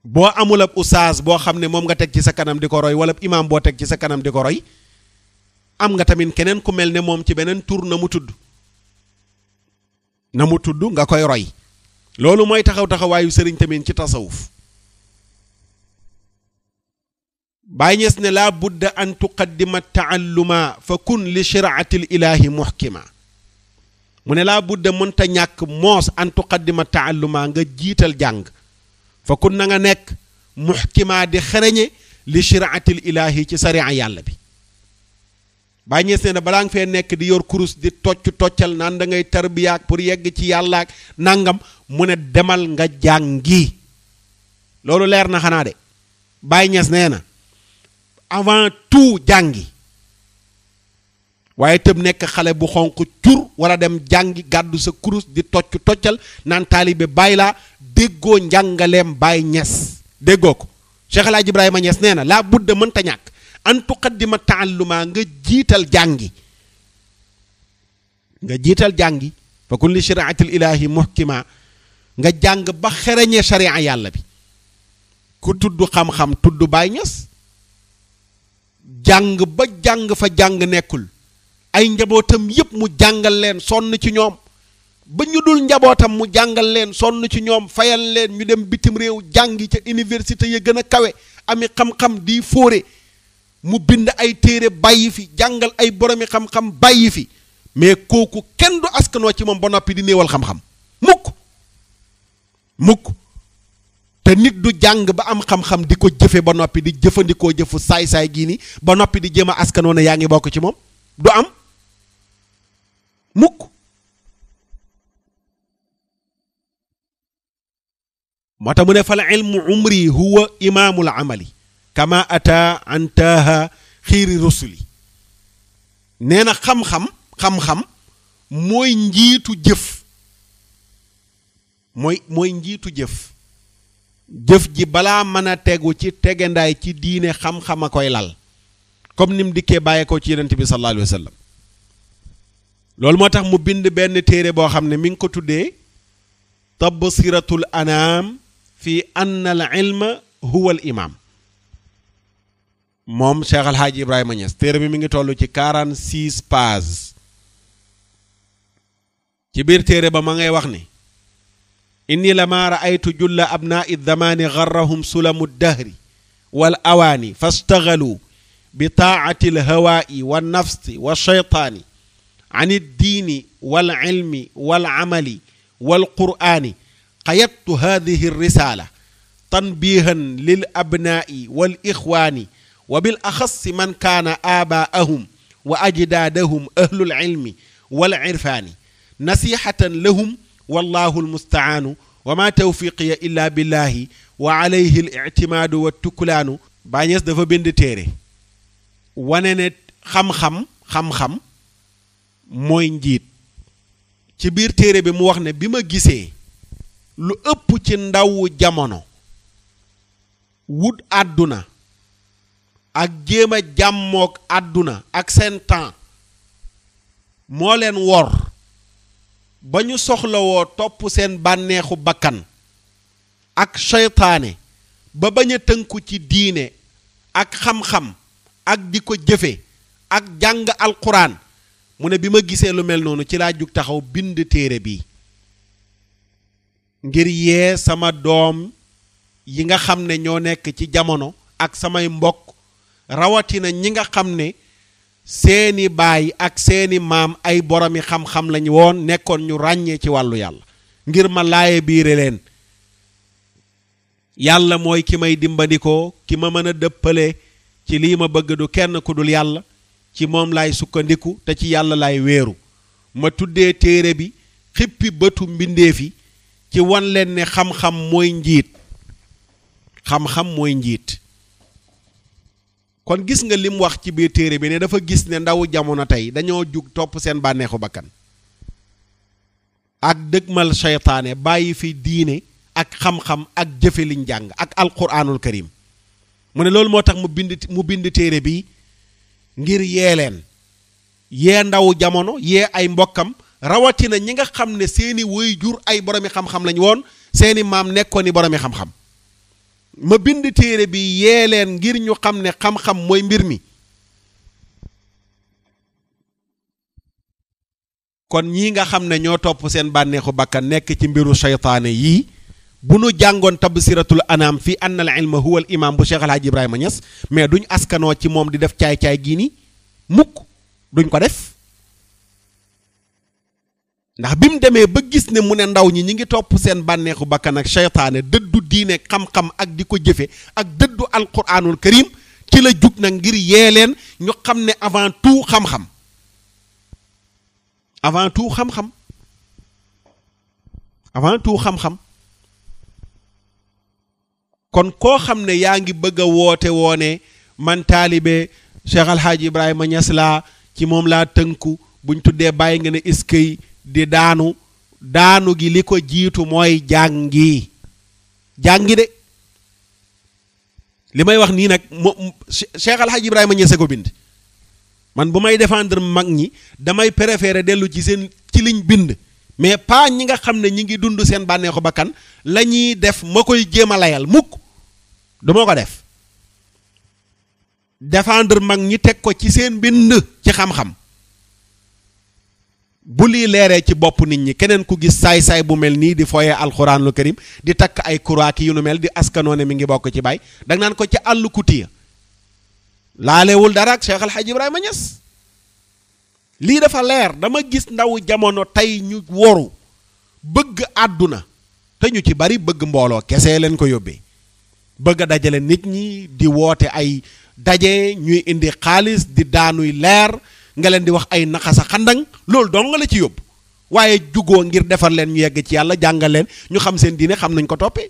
boo amul ab oustaz boo xam ne moom nga teg ci sa kanam di ko roy wala imaam boo teg ci sa kanam di ko roy am nga tamit keneen ku mel ne moom ci beneen tur na mu tudd nga koy roy loolu mooy taxawaayu sëriñ tamit ci tasawuf Baay Ñas ne laa budda an tuqaddima taalluma fa kun li shiraati l ilahi muhkima mu ne laa budda mënta ñàkk moos an tuqaddima taalluma nga jiital jàng fa kun na nga nekk muhkima di xereñe li shiraati l ilahi ci sariya yàlla bi. Baay Ñas ne balaa nga fee nekk di yor kurus di toccal naan da ngay tarbiyaak pour yegg ci yàlla ak nangam mu ne demal nga jàngi. loolu leer na xanaa de. Baay Ñas nee na avant tout jàngi waaye tëb nekk xale bu xonq cur wala dem jàngi gàddu sa kurus di toccal naan taalibe Baay laa déggoo njàngaleem Baay Ñas déggoo ko. Cheikh El Hadj Ibrahima Ñas nee na laa budda mënta ñàkk an tuqaddima taalluma nga jiital jàngi fa kun li shariatil ilahi muhkima nga jàng ba xereñee sharia yàlla bi. ku tudd xam-xam tudd Baay Ñas jàng ba jàng fa jàng nekkul ay njabootam yépp mu jàngal leen sonn ci ñoom ba ñu dul njabootam mu jàngal leen sonn ci ñoom fayal leen ñu dem bitim réew jàngi ca université ya gën a kawe ami xam-xam di fóore mu bind ay téere bàyyi fi jàngal ay boromi xam-xam bàyyi fi mais kooku kenn du askanoo ci moom ba noppi di néewal xam-xam mukk te nit du jàng ba am xam-xam di ko jëfe ba noppi di jëfandikoo jëfu saay-saay gii ni ba noppi di jéem a askanoo ne yaa ngi bokk ci moom du am mukk. moo tax mu ne fal ilmu umri huwa imaamul amali kama ata an taaha xiiri rusuli nee na xam-xam mooy njiitu jëf mooy njiitu jëf ji balaa mën a tegu ci tegendaay ci diine xam-xam a koy lal comme ni mu dikkee bàyyeekoo ci yonent bi sallallahu alayhi wa sallam. loolu moo tax mu bind benn téere boo xam ne mi ngi ko tuddee tabsiratul anaam fi anna al ilma huwa al imam. moom Cheikh El Hadj Ibrahima Niass téere bi mi ngi toll ci 46 pages ci biir téere ba ma ngay wax ne inni lama raaytu julla abnaai zamani garrahum sulamu dahri wal awaani fastagalu bi taati alhawaai wa nafsi wa shaytaani an iddiini wal ilmi wal amali wal qur'aani qayadtu hadihi risala tanbihan lil abnaai wal ixwaani wa bil axassi man kaana aabaa'ahum wa ajdaadahum ahlul ilmi wal irfaani nasihatan lahum wallahu almustaanu wa ma tawfiqiya illa billahi wa alayhi al-i'timaadu wa tuklaanu. Baay Ñas dafa bind téere wane ne xam-xam mooy njiit. ci biir téere bi mu wax ne bi ma gisee lu ëpp ci ndawu jamono wut àdduna ak jéem a jàmmook àdduna ak seen temps moo leen wor ba ñu soxlawoo topp seen bànneexu bakkan ak seytaane ba bañ a tënku ci diine ak xam-xam ak di ko jëfe ak jàng alquran mu ne bi ma gisee lu mel noonu ci laa jug taxaw bind téere bi ngir yee sama doom yi nga xam ne ñoo nekk ci jamono ak samay mbokk rawatina ñi nga xam ne seeni baay ak seeni maam ay boromi xam-xam lañ woon nekkoon ñu ràññee ci wàllu yàlla ngir ma laaye biire leen yàlla mooy ki may dimbandikoo ki ma mën a dëppale ci lii ma bëgg du kenn ku dul yàlla ci moom laay sukkandiku te ci yàlla laay wéeru ma tuddee téere bi xippi bëtu mbindeefi ci wan leen ne xam-xam mooy njiit xam-xam mooy njiit. kon gis nga lim wax ci biir téere bi ne dafa gis ne ndawu jamono tey dañoo jug topp seen bànneexu bakkan ak dëgmal seytaane bàyyi fi diine ak xam-xam ak jëfe liñ jàng ak alquranul karim mu ne loolu moo tax mu bind téere bi ngir yee leen yee ndawu jamono yee ay mbokkam rawatina ñi nga xam ne seeni waajur ay boromi xam-xam lañ woon seeni maam nekkoon ni boromi xam-xam ma bind téere bi yee leen ngir ñu xam ne xam-xam mooy mbir mi. kon ñii nga xam ne ñoo topp seen bànneexu bakkan nekk ci mbiru seytaane yii bu nu jàngoon tabsiratul anam fi anna al ilma huwa al imam bu Cheikh Alhaji Ibrahima Niass mais duñ askanoo ci moom di def caay-caay gii nii mukk duñ ko def ndax bi mu demee ba gis ne mu ne ndaw ñi ñi ngi topp seen bànneexu bakkan ak seytaane dëddu diine xam-xam ak di ko jëfe ak dëddu alquranul karim ci la jug nag ngir yee leen ñu xam ne avant tout xam-xam avant tout xam-xam avant tout xam-xam kon koo xam ne yaa ngi bëgg a woote woone man taalibe Cheikh Alhaji Ibrahima Niass laa ci moom laa tënku buñ tuddee bàyyi nga ne iskay di daanu gi li ko jiitu mooy jàngi de li may wax nii nag Cheikh Alhaji Ibrahima Niass ko bind man bu may défendre mag ñi damay préférer dellu ci seen ci liñ bind mais pas ñi nga xam ne ñi ngi dund seen bànneexu bakkan la ñuy def ma koy jéem a layal mukk du ma ko def défendre mag ñi teg ko ci seen bind ci xam-xam bu lii leeree ci bopp nit ñi keneen ku gis saay-saay bu mel nii di foyee alxuraanul karim di takk ay kuraaki yu nu mel di askanoone mi ngi bokk ci baay da nga naan ko ca àll kutiya laalewul dara ak Cheikh Alhaji Ibrahima Niass lii dafa leer dama gis ndaw jamono tey ñu woru bëgg àdduna te ñu ci bari bëgg mbooloo kese leen ko yóbbee bëgg a dajale nit ñi di woote ay daje ñuy indi xaalis di daanuy leer nga leen di wax ay naxasa xandang loolu dong nga la ci yóbbu waaye jugoo ngir defar leen ñu yegg ci yàlla jàngal leen ñu xam seen diine xam nañ ko toppee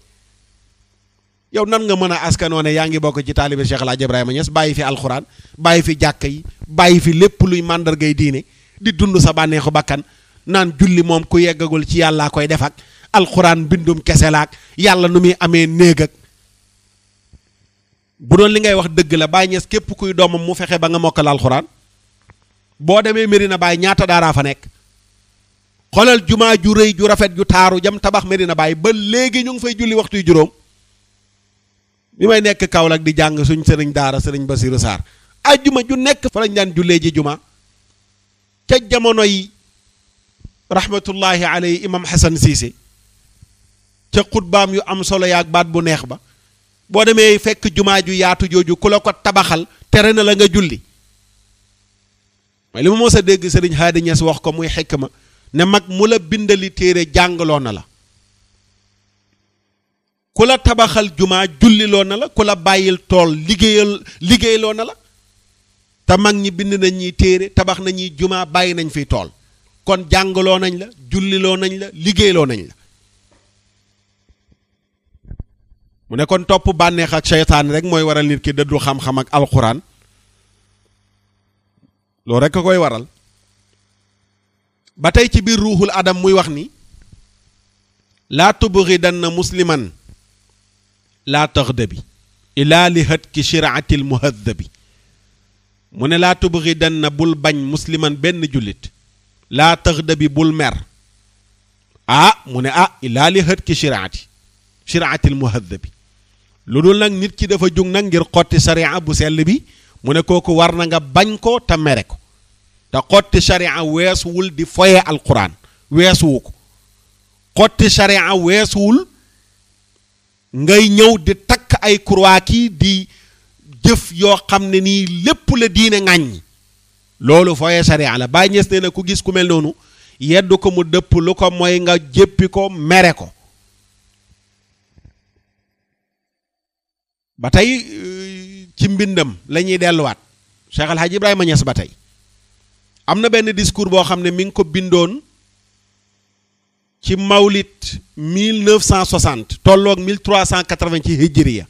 yow nan nga mën a askanoo ne yaa ngi bokk ci taalibe Cheikh Alhaji Ibrahima Niass bàyyi fi alxuraan bàyyi fi jàkka yi bàyyi fi lépp luy màndargay diine di dund sa bànneexu bakkan naan julli moom ku yeggagul ci yàllaa koy def ak alxuraan bindum kese laak yàlla nu muy amee néeg ak bu doon li ngay wax dëgg la Baye Niass képp kuy doomam mu fexe ba nga mokkal alxuraan boo demee Medina Baye ñaata daaraa fa nekk xoolal jumaa ju rëy ju rafet ju taaru jam tabax Medina Baye ba léegi ñu ngi fay julli waxtu yu juróom bi may nekk Kaolack di jàng suñ sëriñ daara sëriñ Basiru Sarr ajjuma ju nekk fa lañ daan jullee ji juma ca jamono yi rahmatullahi alayhi imam Hassan Cissé ca xutbaam yu am solo yaag baat bu neex ba boo demee fekk jumaa ju yaatu jooju ku la ko tabaxal tere na la nga julli mooy li ma mos a dégg sëriñ Haadi Niass wax ko muy xikma ne mag mu la bindali téere jàngaloo na la ku la tabaxal jumaa julliloo na la ku la bàyyil tool liggéeyloo na la te mag ñi bind nañ ñi téere tabax nañuy jumaa bàyyi nañ fi tool kon jàngaloo nañ la julliloo nañ la liggéeyloo nañ la mu ne kon topp bànneex ak seytaan rek mooy waral nit ki dëddu xam-xam ak alxuraan loolu rek a koy waral ba tey ci biir ruuxul adam muy wax ni laa tubghidanna musliman laa taghdabi ilaa li hatki shiraatil muhaddabi mu ne laa tubghidanna bul bañ musliman benn jullit laa taghdabi bul mer mu ne ilaa li hatki shiraatil muhaddabi lu dul nag nit ki dafa jug nag ngir xotti sharia bu sell bi mu ne kooku war na nga bañ ko te mere ko te xotti sharia weesuwul di foye alquran weesuwu ko xotti sharia weesuwul ngay ñëw di takk ay croix ki di jëf yoo xam ne nii lépp la diine ŋàññi loolu foye sharia la Baye Niass nee na ku gis ku mel noonu yeddu ko mu dëpp lu ko mooy nga jéppi ko mere ko ba tey ci mbindam la ñuy delluwaat Cheikh Alhaji Ibrahima Niass ba tey am na benn discours boo xam ne mi ngi ko bindoon ci mawlit 1960 tolloog 1380 ci hijriya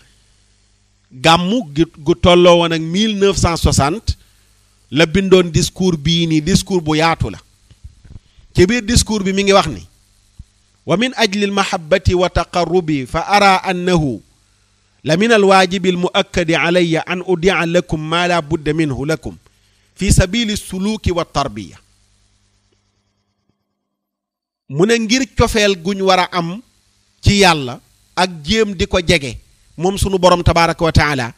gàmmu gu tolloo woon ak 1960 la bindoon discours bii nii discours bu yaatu la ci biir discours bi mi ngi wax ni wa min ajli al mahabbati wa taqarrubi fa ara annahu la min al waajibi al muakkadi alayya an udia lakum ma la budda minhu lakum fi sabili suluki wa tarbiya mu ne ngir cofeel guñ war a am ci yàlla ak jéem di ko jege moom sunu borom tabaraka wa taala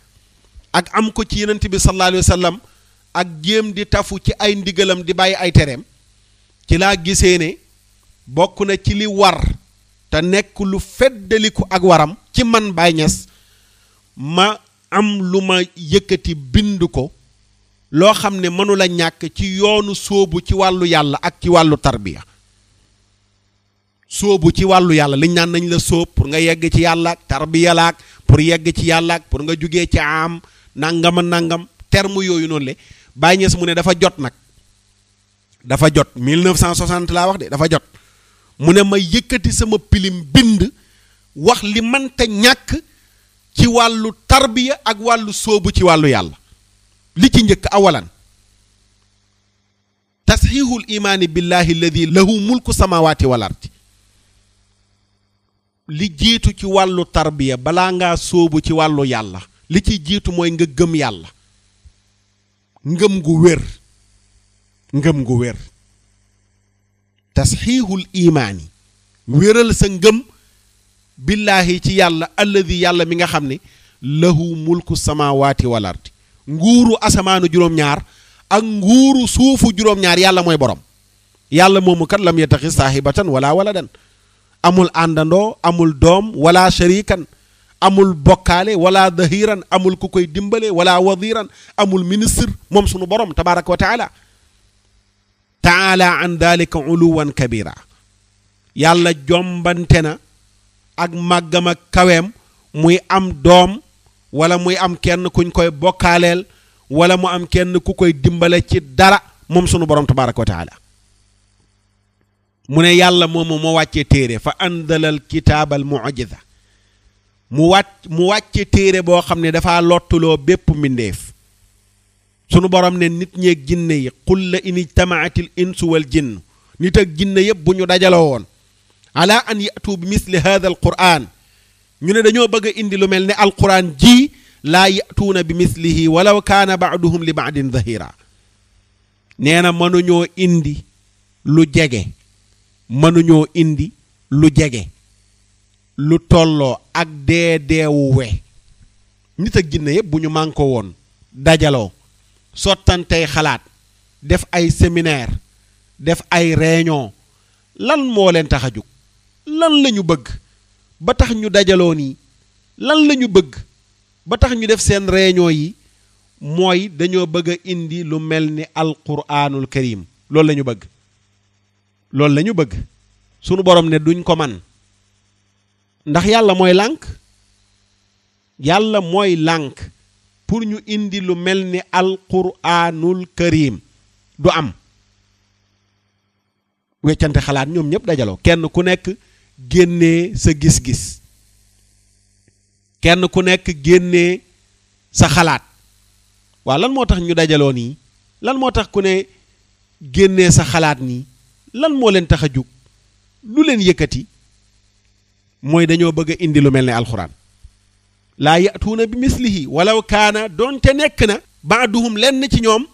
ak am ko ci yenent bi sallallahu alayhi wa sallam ak jéem di tafu ci ay ndigalam di bàyyi ay tereem ci laa gisee ne bokk na ci li war te nekk lu feddaliku ak waram ci man Baay Ñas ma am lu ma yëkkati bind ko loo xam ne mënula ñàkk ci yoonu sóobu ci wàllu yàlla ak ci wàllu tarbiya. sóobu ci wàllu yàlla liñ naan nañ la sóob pour nga yegg ci yàlla ak tarbiya la ak pour yegg ci yàlla ak pour nga jugee ci am nangama nangam terme yooyu noonu le Baay Ñas mu ne dafa jot nag dafa jot 1960 laa wax de dafa jot mu ne ma yëkkati sama pilim bind wax li mënta ñàkk ci wàllu tarbiya ak wàllu sóobu ci wàllu yàlla. li ci njëkk awalan tasxiixul imaani billahi alladi lahu mulku samawati wal ardi. li jiitu ci wàllu tarbiya balaa ngaa sóobu ci wàllu yàlla li ci jiitu mooy nga gëm yàlla ngëm gu wér ngëm gu wér. tasxiixul imaani wéral sa ngëm billaahi ci yàlla alladi yàlla mi nga xam ne lahu mulku samawati wal ardi nguuru asamaanu juróom-ñaar ak nguuru suufu juróom-ñaar yàlla mooy borom. yàlla moomu kat lam yattaxi saahibatan wala waladan amul àndandoo amul doom wala sharikan amul bokkaale wala dahiran amul ku koy dimbale wala wadiran amul ministre moom sunu borom tabaraka wa taala. taala an dalika uluwan kabira yàlla jombante na ak màggam ak kaweem muy am doom wala muy am kenn kuñ koy bokkaaleel wala mu am kenn ku koy dimbale ci dara moom sunu borom tabaraka wa taala. mu ne yàlla moomu moo wàccee téere fa andalal kitaabal mu'jiza mu wàcce téere boo xam ne dafa lottuloo bépp mbindeef. sunu borom ne nit ñeeg jinne yi qul la in ijtamaatil insu wal jinn nit ak jinne yëpp bu ñu dajaloo woon ala an yatu bi misli hada al quran ñu ne dañoo bëgg a indi lu mel ne alquran ji laa yatuuna bi mislihi walaw kaana baaduhum li baadin zahira. nee na mënuñoo indi lu jege mënuñoo indi lu jege lu tolloo ak deedeewu we. nit ak jinne yëpp bu ñu mànkoo woon dajaloo sottantey xalaat def ay séminaire def ay réunion lan moo leen tax a jóg lan la ñu bëgg ba tax ñu dajaloo nii lan la ñu bëgg ba tax ñu def seen réunion yi mooy dañoo bëgg a indi lu mel ni alquraanul karim loolu la ñu bëgg. loolu la ñu bëgg sunu borom ne duñ ko man ndax yàlla mooy lànk yàlla mooy lànk pour ñu indi lu mel ni alquraanul karim du am. weccante xalaat ñoom ñëpp dajaloo kenn ku nekk génnee sa gis-gis kenn ku nekk génnee sa xalaat. waaw lan moo tax ñu dajaloo nii lan moo tax ku ne génnee sa xalaat nii lan moo leen tax a jug lu leen yëkkati mooy dañoo bëgg a indi lu mel ne alxuraan. laa yatuuna bi mislihi walaw kaana doonte nekk na baaduhum lenn ci ñoom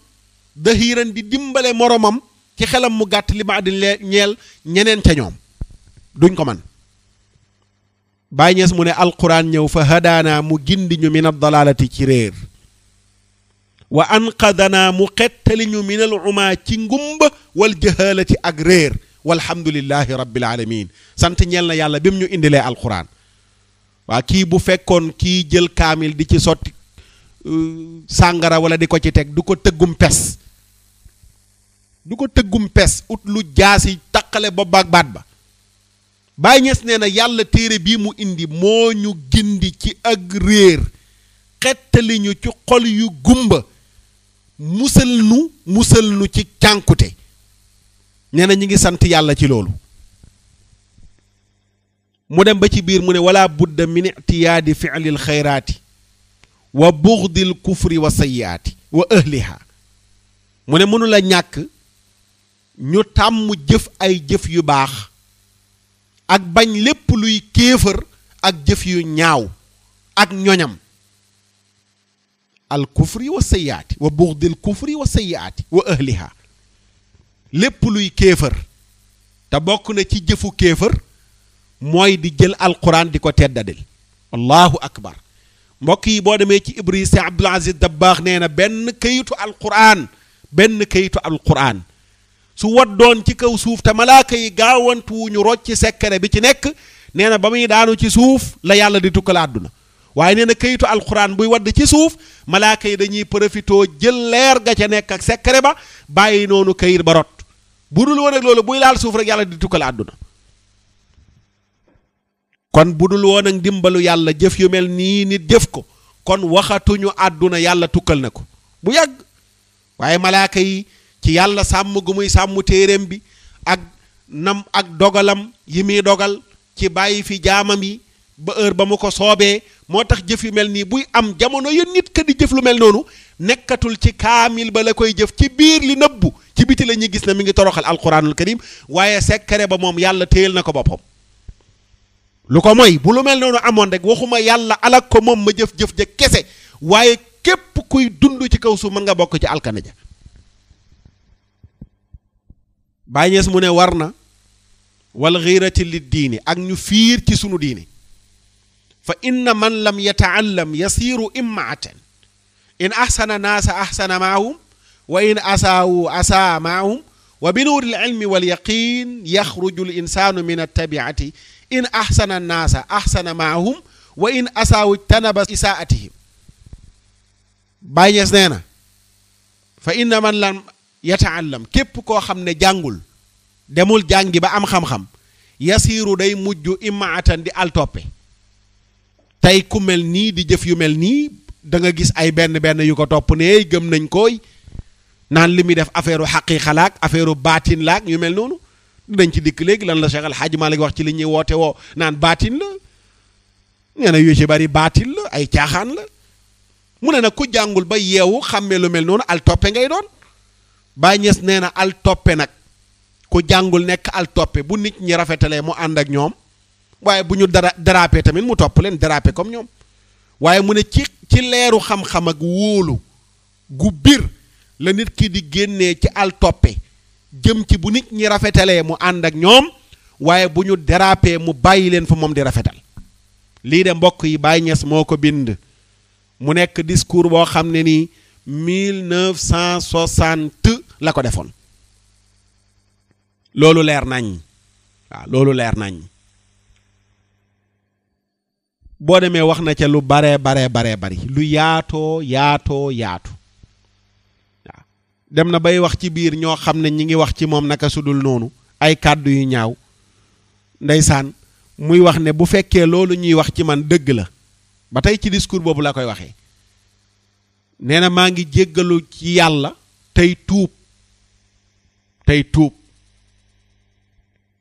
dahiran di dimbale moromam ci xelam mu gàtt li baadin ñeel ñeneen ca ñoom duñ ko man. Baay Ñas mu ne alquran ñëw fa hadaana mu gindi ñu min ad-dalalati ci réer wa anqadana mu xettali ñu min al uma ci ngumba wal jahalati ak réer walhamdulillahi rabbil alamin. sant ñeel na yàlla bi mu ñu indilee alquran. waa kii bu fekkoon kii jël kaamil di ci sotti sàngara wala di ko ci teg du ko tëggum pes du ko tëggum pes ut lu jaasi taqale ba baat ba. Baay Ñas nee na yàlla téere bii mu indi moo ñu gindi ci ak réer xettali ñu ci xol yu gumba musal nu ci cànkute. nee na ñi ngi sant yàlla ci loolu. mu dem ba ci biir mu ne wala budda min itiyaadi fi'lil xayraati wa bughdil kufri wa sayyiaati wa ahliha. mu ne mënu la ñàkk ñu tàmm jëf ay jëf yu baax ak bañ lépp luy kéefër ak jëf yu ñaaw ak ñoñam. al kufri wa sayyiaati wa bughdil kufri wa sayyiaati wa ahliha. lépp luy kéefër te bokk na ci jëfu kéefër mooy di jël alquran di ko teddadil. allahu akbar. mbokk yi boo demee ci Ibris Abdul Aziz Dabbaax nee na benn kayitu alquran su waddoon ci kaw suuf te malaaka yi gaawantu ñu rocc sekkare bi ci nekk nee na ba muy daanu ci suuf la yàlla di tukkal àdduna waaye nee na kayitu alquran buy wadd ci suuf malaaka yi dañuy profitoo jël leer ga ca nekk ak secret ba bàyyi noonu kayit ba rot bu dul woon ak loolu buy laal suuf rek yàlla di tukkal àdduna kon bu dul woon ak ndimbalu yàlla jëf yu mel nii nit jëf ko kon waxatuñu àdduna yàlla tukkal na ko bu yàgg waaye malaaka yi ci yàlla sàmm gu muy sàmm téeréem bi ak nam ak dogalam yi muy dogal ci bàyyi fi jaamam yi ba heure ba mu ko soobee moo tax jëf yu mel nii buy am jamono yu nit ka di jëf lu mel noonu nekkatul ci kaamil ba la koy jëf ci biir li nëbbu ci biti la ñuy gis ne mi ngi toroxal alquranul karim waaye secret ba moom yàlla téyel na ko boppam lu ko mooy bu lu mel noonu amoon rek waxuma yàlla alak ko moom ma jëf-jëf ja kese waaye képp kuy dund ci kaw suuf mën nga bokk ci alkane ja Baay Ñas mu ne war na wal xiirati lid diini ak ñu fiir ci sunu diini fa inna man lam yataallam yasiru immaatan in ahsana naasa ahsana maahum wa in asaawu asaa maahum wa bi nuuri lilmi walyaqin yaxruju l insaanu min attabiati in ahsana naasa ahsana maahum wa in asaawu tanaba isaatihim Baay Ñas nee na fa inna man lam yataallam képp koo xam ne jàngul demul jàngi ba am xam-xam yasiiru day mujj immaatan di altoppe tey ku mel nii di jëf yu mel nii da nga gis ay benn yu ko topp ne gëm nañ koy naan li muy def affaire u xaqiiqa laak affaire u baatin laak yu mel noonu dinañ ci dikk léegi lan la Cheikh Al Hadj Malick wax ci li ñuy woote woo naan baatin la nee na yu ci bari baatin la ay caaxaan la mu ne nag ku jàngul ba yeewu xàmmee lu mel noonu al toppe ngay doon Baay Ñas nee na al toppe nag ku jàngul nekk al toppe bu nit ñi rafetalee mu ànd ak ñoom waaye bu ñu dérapé tamit mu topp leen dérapé comme ñoom waaye mu ne ci leeru xam-xam ak wóolu gu bir la nit ki di génnee ci al toppe jëm ci bu nit ñi rafetalee mu ànd ak ñoom waaye bu ñu dérapé mu bàyyi leen fa moom di rafetal lii de mbokk yi Baay Ñas moo ko bind mu nekk discours boo xam ne nii 1960 la ko defoon loolu leer nañ waaw loolu leer nañ boo demee wax na ca lu baree bari lu yaatoo yaatu waaw dem na bay wax ci biir ñoo xam ne ñi ngi wax ci moom naka sudul noonu ay kàddu yu ñaaw ndeysaan muy wax ne bu fekkee loolu ñuy wax ci man dëgg la ba tey ci discours boobu la koy waxee nee na maa ngi jéggalu ci yàlla tey tuub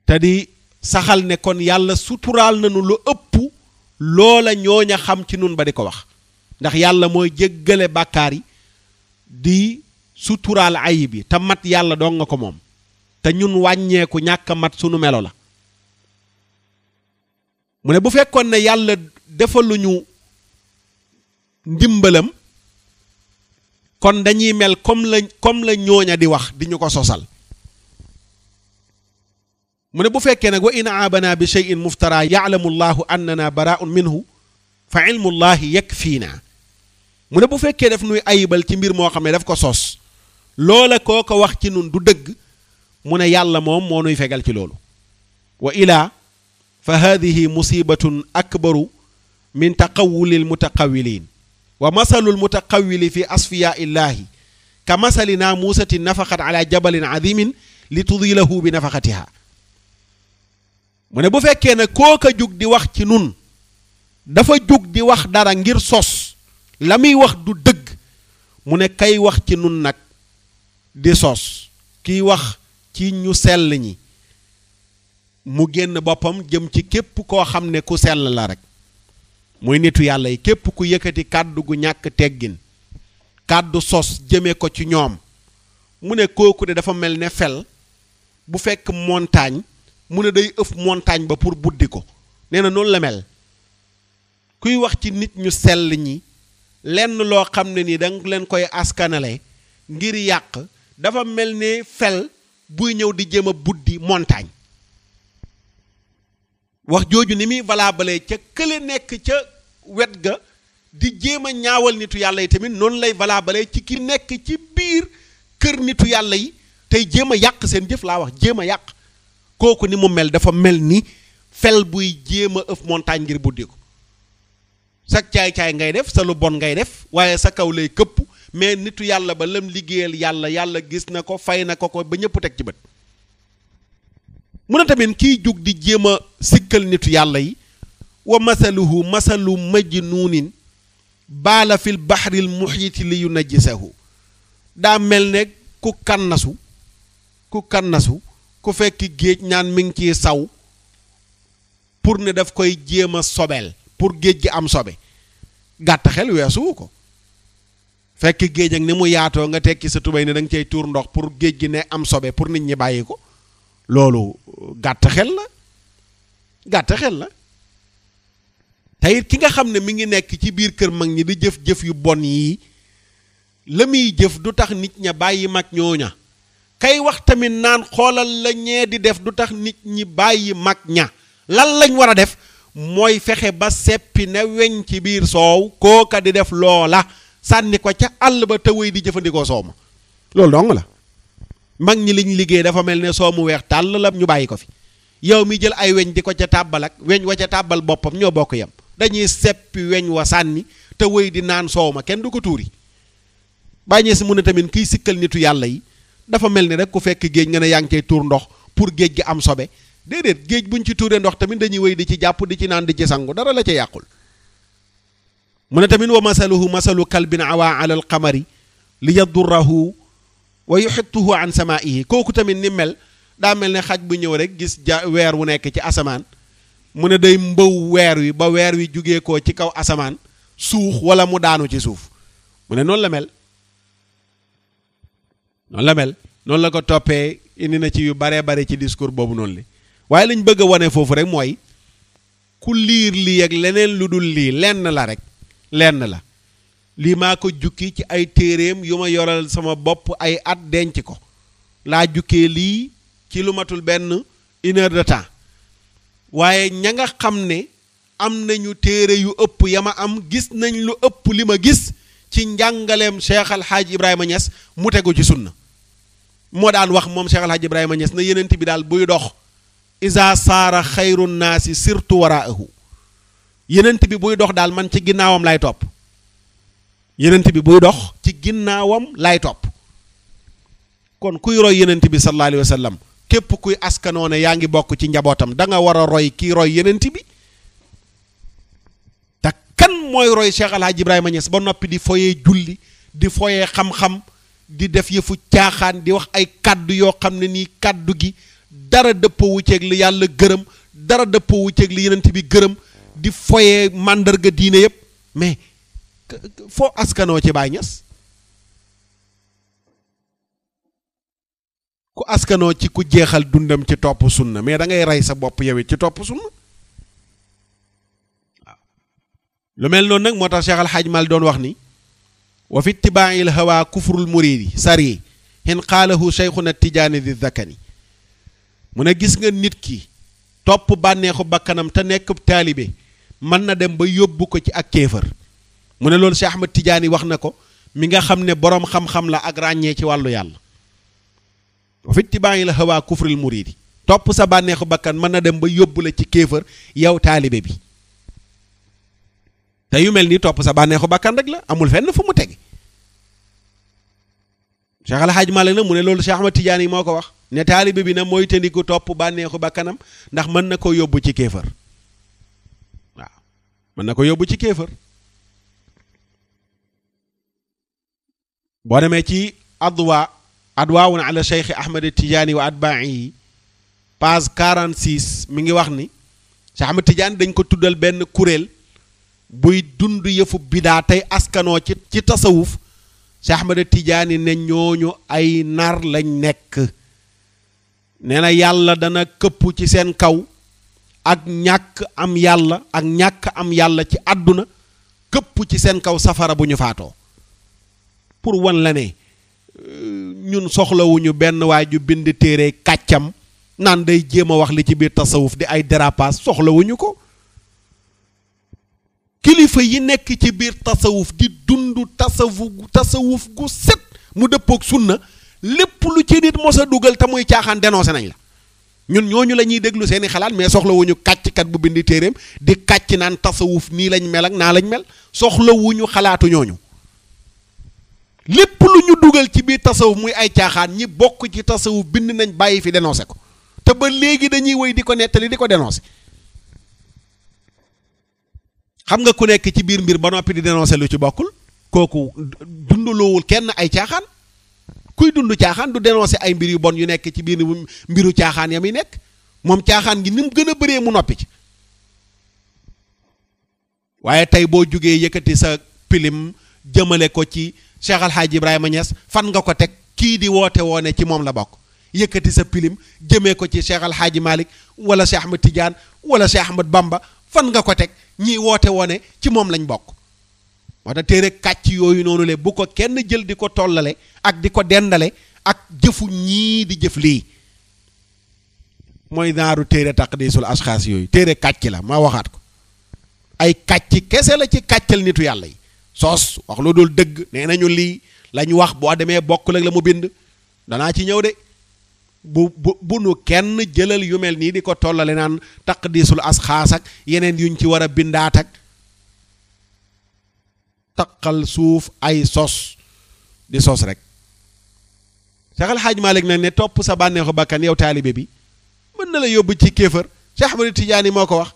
te di saxal ne kon yàlla suturaal nañu lu ëpp loola ñooña xam ci nun ba di ko wax ndax yàlla mooy jéggale bàkkaar yi di suturaal ayib yi te mat yàlla dong nga ko moom te ñun wàññeeku ñàkk mat sunu melo la mu ne bu fekkoon ne yàlla defaluñu ndimbalam kon dañuy mel comme la ñooña di wax di ñu ko sosal mu ne bu fekkee nag wa in aabana bi shay'in muftara ya'lamu llahu annana bara'un minhu fa ilmu llahi yakfiina mu ne bu fekkee daf nuy ayibal ci mbir moo xam ne daf ko sos loola koo ko wax ci nun du dëgg mu ne yàlla moom moo nuy fegal ci loolu wa ilaa fa hadihi musibatun akbaru min taqawuli lmutaqawilin wa masalu lmutaqawili fi asfiyaa illahi ka masali naamuusatin nafaqat ala jabalin adimin li tudilahu bi nafaqatiha mu ne bu fekkee ne kooka jug di wax ci nun dafa jug di wax dara ngir sos la muy wax du dëgg mu ne kay wax ci nun nag di sos kiy wax ci ñu sell ñi mu génn boppam jëm ci képp koo xam ne ku sell la rek muy nitu yàlla yi képp ku yëkkati kàddu gu ñàkk teggin kàddu sos jëme ko ci ñoom mu ne kooku de dafa mel ne fel bu fekk montagne mu ne day ëf montagne ba pour buddi ko nee na noonu la mel kuy wax ci nit ñu sell ñi lenn loo xam ne ni danga leen koy askanale ngir yàq dafa mel ne fel buy ñëw di jéem a buddi montagne wax jooju ni muy valable ca kële nekk ca wet ga di jéem a ñaawal nitu yàlla yi tamit noonu lay valable ci ki nekk ci biir kër nitu yàlla yi tey jéem a yàq seen jëf laa wax jéem a yàq kooku ni mu mel dafa mel ni fel buy jéem a ëf montagne ngir buddi ko sa caay-caay ngay def sa lu bon ngay def waaye sa kaw lay këpp mais nitu yàlla ba lam liggéeyal yàlla yàlla gis na ko fay na ko ba ñëpp teg ci bët mu ne tamit kiy jug di jéem a sikkal nitu yàlla yi wa masaluhu masalu majnuunin baala fil bahril muhiiti li yunajjisahu daa mel ne ku kannasu ku fekk géej naan mi ngi ciy saw pour ne daf koy jéem a sobeel pour géej gi am sobe gàtt xel weesuwu ko fekk géej ak ni mu yaatoo nga tekki sa tubéy ne da nga cay tuur ndox pour géej gi ne am sobe pour nit ñi bàyyi ko loolu gàtt xel la te it ki nga xam ne mi ngi nekk ci biir kër mag ñi di jëf-jëf yu bon yi la muy jëf du tax nit ña bàyyi mag ñooña kay wax tamit naan xoolal la ñee di def du tax nit ñi bàyyi mag ña lan lañ war a def mooy fexe ba seppi ne weñ ci biir soow kooka di def loola sànni ko ca àll ba te wéy di jëfandikoo soow ma loolu dong la mag ñi liñ liggéey dafa mel ne soo mu weex tàll la ñu bàyyi ko fi yow mi jël ay weñ di ko ca tàbbal ak weñ wa ca tàbbal boppam ñoo bokk yam dañuy seppi weñ wa sànni te wéy di naan soow ma kenn du ko tuuri bàññee si mu ne tamit kiy sikkal nitu yàlla yi dafa mel ni rek ku fekk géej nga ne yaa ngi cay tuur ndox pour géej gi am sobe déedéet géej buñ ci tuuree ndox tamit dañuy wéy di ci jàpp di ci naan di ci sangu dara la ca yàqul mu ne tamit wa masaluhu masalu kalbin awa ala al qamari li yadurrahu wa yuxittuhu an samaihi kooku tamit ni mel daa mel ne xaj bu ñëw rek gis weer wu nekk ci asamaan mu ne day mbëw weer wi ba weer wi jugee ko ci kaw asamaan suux wala mu daanu ci suuf mu ne noonu la mel noonu la ko toppee indi na ci yu baree bare ci discours boobu noonu li waaye lañ bëgg a wane foofu rek mooy ku liir lii ak leneen lu dul lii lenn la lii maa ko jukki ci ay téeréem yu ma yoral sama bopp ay at denc ko laa jukkee lii ci lu matul benn 1 heure de temps waaye ña nga xam ne am nañu téere yu ëpp ya ma am gis nañ lu ëpp li ma gis ci njàngaleem Cheikh Al Hadj Ibrahima Niass mu tegu ci sunna moo daan wax moom Cheikh Al Hadj Ibrahima Niass na yenent bi daal buy dox isa saara xayru naasi sirtu waraahu yenent bi buy dox daal man ci ginnaawam lay topp yenent bi buy dox ci ginnaawam lay topp kon kuy roy yenent bi sallallahu alayhi wa sallam képp kuy askanoo ne yaa ngi bokk ci njabootam da nga war a roy kii roy yenent bi te kan mooy roy Cheikh Al Hadj Ibrahima Niass ba noppi di foyee julli di foyee xam-xam di def yëfu caaxaan di wax ay kàddu yoo xam ne nii kàddu gi dara dëppoo ceeg li yàlla gërëm dara dëppoo ceeg li yenent bi gërëm di foyee màndarga diine yëpp mais foo askanoo ci Baay Ñas ku askanoo ci ku jeexal dundam ci topp sunna mais da ngay rey sa bopp yow it ci topp sunna waaw lu mel noonu nag moo tax Cheikh Al Hadj Mal doon wax ni wa fi ittibaa'il hawa kufrul muridi sari hin qaalahu cheikhuna tijaani di zakani mu ne gis nga nit ki topp bànneexu bakkanam te nekk taalibe mën na dem ba yóbbu ko ci ak kéefër mu ne loolu Cheikh Ahmad Tidiane wax na ko mi nga xam ne boroom xam-xam la ak ràññee ci wàllu yàlla wa fi ittibaa'il hawa kufrul muridi topp sa bànneexu bakkan mën na dem ba yóbbu la ci kéefër yow taalibe bi te yu mel ni topp sa bànneexu bakkan rek la amul fenn fu mu teg Cheikh Al Hadj Malick nag mu ne loolu Cheikh Ahmad Tidiane yi moo ko wax ne taalibe bi na mooy tëndiku topp bànneexu bakkanam ndax mën na ko yóbbu ci kéefër waaw mën na ko yóbbu ci kéefër boo demee ci adwaawun ala Cheikh Ahmad Tidiane wa atbaa'ihi page 46 mi ngi wax ni Cheikh Ahmad Tidiane dañ ko tuddal benn kuréel buy dund yëfu bidaa tey askanoo ci tasawuf Cheikh Ahmad Tidiane ne ñooñu ay nar lañ nekk nee na yàlla dana këpp ci seen kaw ak ñàkk am yàlla ci àdduna këpp ci seen kaw safara bu ñu faatoo pour wan la ne ñun soxlawuñu benn waay ju bind téere kàccam naan day jéem a wax li ci biir tasawuf di ay dérapage soxlawuñu ko kilifa yi nekk ci biir tasawuf di dund tasawuf gu set mu dëppook sunna lépp lu ci nit mos a dugal te muy caaxaan dénoncé nañ la ñun ñooñu la ñuy déglu seeni xalaat mais soxlawuñu kàcckat bu bindi téeréem di kàcc naan tasawuf nii lañ mel ak naa lañ mel soxlawuñu xalaatu ñooñu lépp lu ñu dugal ci biir tasawuf muy ay caaxaan ñi bokk ci tasawuf bind nañ bàyyi fi dénoncé ko te ba léegi dañuy wéy di ko nettali di ko dénoncé xam nga ku nekk ci biir mbir ba noppi di dénoncé lu ci bokkul kooku dundaloowul kenn ay caaxaan kuy dund caaxaan du dénoncé ay mbir yu bon yu nekk ci biir mbiru caaxaan ya muy nekk moom caaxaan gi ni mu gën a bëree mu noppi ci waaye tey boo jugee yëkkati sa pilim jëmale ko ci Cheikh Al Hadj Ibrahima Niass fan nga ko teg kii di woote woone ci moom la bokk yëkkati sa pilim jëmee ko ci Cheikh Al Hadj Malick wala Cheikh Ahmed Tidiane wala Cheikh Ahmed Bamba fan nga ko teg ñii woote woone ci moom lañ bokk moo tax téere kàcc yooyu noonu le bu ko kenn jël di ko tollale ak di ko dendale ak jëfu ñii di jëf lii mooy naaru téere taqdisul ashxaas yooyu téere kàcc la ma waxaat ko ay kàcc kese la ci kàccal nitu yàlla yi soos wax lu dul dëgg nee nañu lii lañ wax boo demee bokk la mu bind danaa ci ñëw de bu nu kenn jëlal yu mel nii di ko tollale naan taqdisul ashxaas ak yeneen yuñ ci war a bindaat ak taqal suuf ay sos di sos rek Cheikh Al Hadj Malick nag ne topp sa bànneexu bakkan yow taalibe bi mën na la yóbbu ci kéefër Cheikh Ahmed Tidiane moo ko wax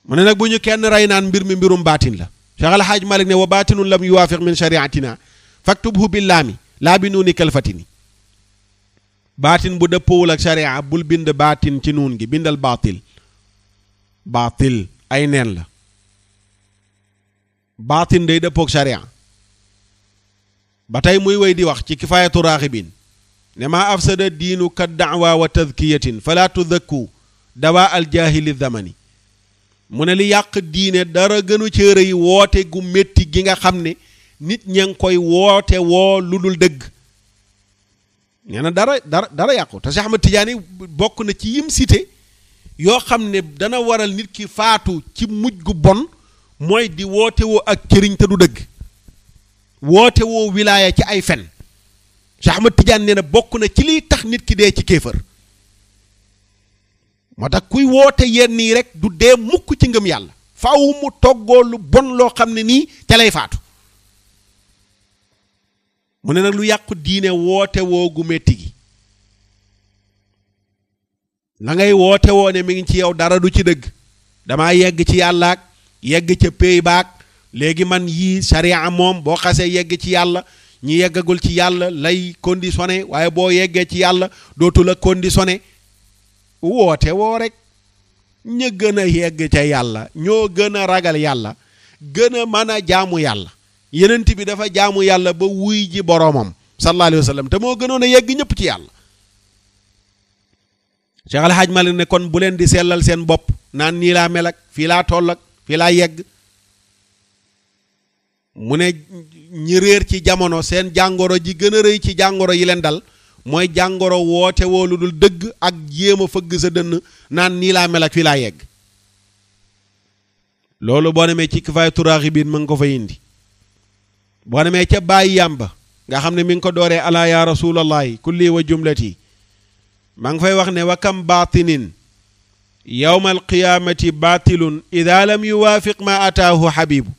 mu ne nag bu ñu kenn rey naan mbir mi mbirum baatin la Cheikh Al Hadj Malick ne wa baatinun lam yuwaafiq min shariatina faktubhu billaami laa bi nuuni kalfatini baatin bu dëppoowul ak sharia bul bind baatin ci nuun gi bindal baatil ay neen la baatin day dëppook sharia ba tey muy wéy di wax ci kifaayatu raaxibin ne maa afsada diinu ka daawa wa tadkiyatin fala tudakku dawa al jaahili zamani mu ne li yàq diine dara gënu ci rëy woote gu métti gi nga xam ne nit ña ngi koy woote woo lu dul dëgg nee na dara yàqu te Cheikh Ahmed Tidiane bokk na ci yim cité yoo xam ne dana waral nit ki faatu ci mujj gu bon mooy di woote woo ak cëriñ te du dëgg woote woo wilaaya ci ay fen Cheikh Ahmed Tidiane nee na bokk na ci liy tax nit ki dee ci kéefër moo tax kuy woote yenn yi rek du dee mukk ci ngëm yàlla faaw mu toggoo lu bon loo xam ne nii ca lay faatu mu ne nag lu yàqu diine woote woo gu métti gi la ngay woote woo ne mi ngi ci yow dara du ci dëgg damaa yegg ci yàlla ak yegg ca péy baak léegi man yii sariya moom boo xasee yegg ci yàlla ñi yeggagul ci yàlla lay conditionné waaye boo yeggee ci yàlla dootu la conditionné woote woo rek ña gën a yegg ca yàlla ñoo gën a ragal yàlla gën a mën a jaamu yàlla yenent bi dafa jaamu yàlla ba wuy ji boroomam sallallahu alayhi wa sallam te moo gënoon a yegg ñëpp ci yàlla Cheikh Al Hadj Malick ne kon bu leen di sellal seen bopp naan nii laa mel ak fii laa toll ak fii laa yegg mu ne ñi réer ci jamono seen jàngoro ji gën a rëy ci jàngoro yi leen dal mooy jàngoro woote woo lu dul dëgg ak jéem a fëgg sa dënn naan nii laa mel ak fii laa yegg loolu boo demee ci kifaayatu raaxibiin ma nga ko fa indi boo demee ca bàyyi yàmba nga xam ne mi ngi ko dooree alaa ya rasulallahi kulli wa jumlati maa ngi fay wax ne wa kam baatinin yawma alqiyaamati baatilun ida lam yuwaafiq ma ataahu habibu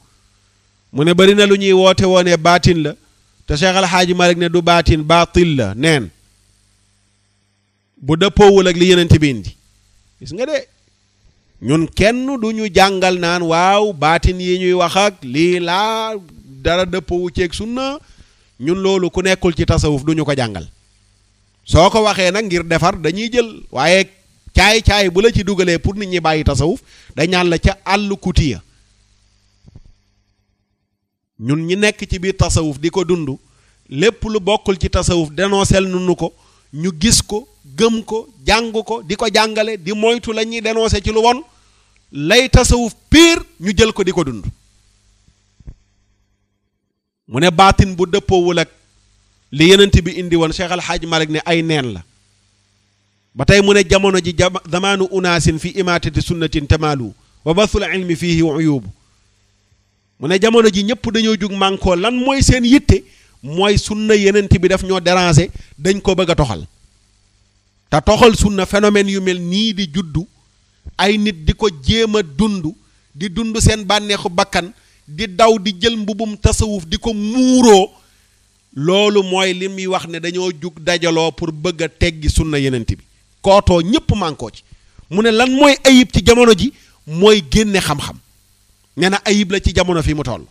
mu ne bari na lu ñuy woote woone baatin la te Cheikh Al Hadj Malick ne du baatin baatil la neen bu dëppoowul ak li yenent bi indi gis nga de ñun kenn du ñu jàngal naan waaw baatin yi ñuy wax ak lii laa dara dëppoowu ceeg sunna ñun loolu ku nekkul ci tasawuf du ñu ko jàngal soo ko waxee nag ngir defar dañuy jël waaye caay-caay bu la ci dugalee pour nit ñi bàyyi tasawuf dañ naan la ca àll kutiya ñun ñi nekk ci biir tasawuf di ko dund lépp lu bokkul ci tasawuf dénoncel nunu ko ñu gis ko gëm ko jàng ko di ko jàngale di moytu la ñuy dénoncé ci lu won lay tasawuf pire ñu jël ko di ko dund mu ne baatin bu dëppoowul ak li yenent bi indi woon Cheikh Al Hadj Malick ne ay neen la ba tey mu ne jamono ji zamaanu unaasin fi imaatati sunnatin tamalu wa bathul ilmi fihi uyubu mu ne jamono ji ñëpp dañoo jug mànkoo lan mooy seen yitte mooy sunna yenent bi daf ñoo déranger dañ ko bëgg a toxal te toxal sunna phénomène yu mel nii di juddu ay nit di ko jéem a di dund seen bànneexu bakkan di daw di jël mbubum tasawuf di ko muuroo loolu mooy li muy wax ne dañoo jug dajaloo pour bëgg a teggi sunna yenent bi kootoo ñépp mànkoo ci mu ne lan mooy ayib ci jamono ji mooy génne xam-xam nee na ayib la ci jamono fi mu toll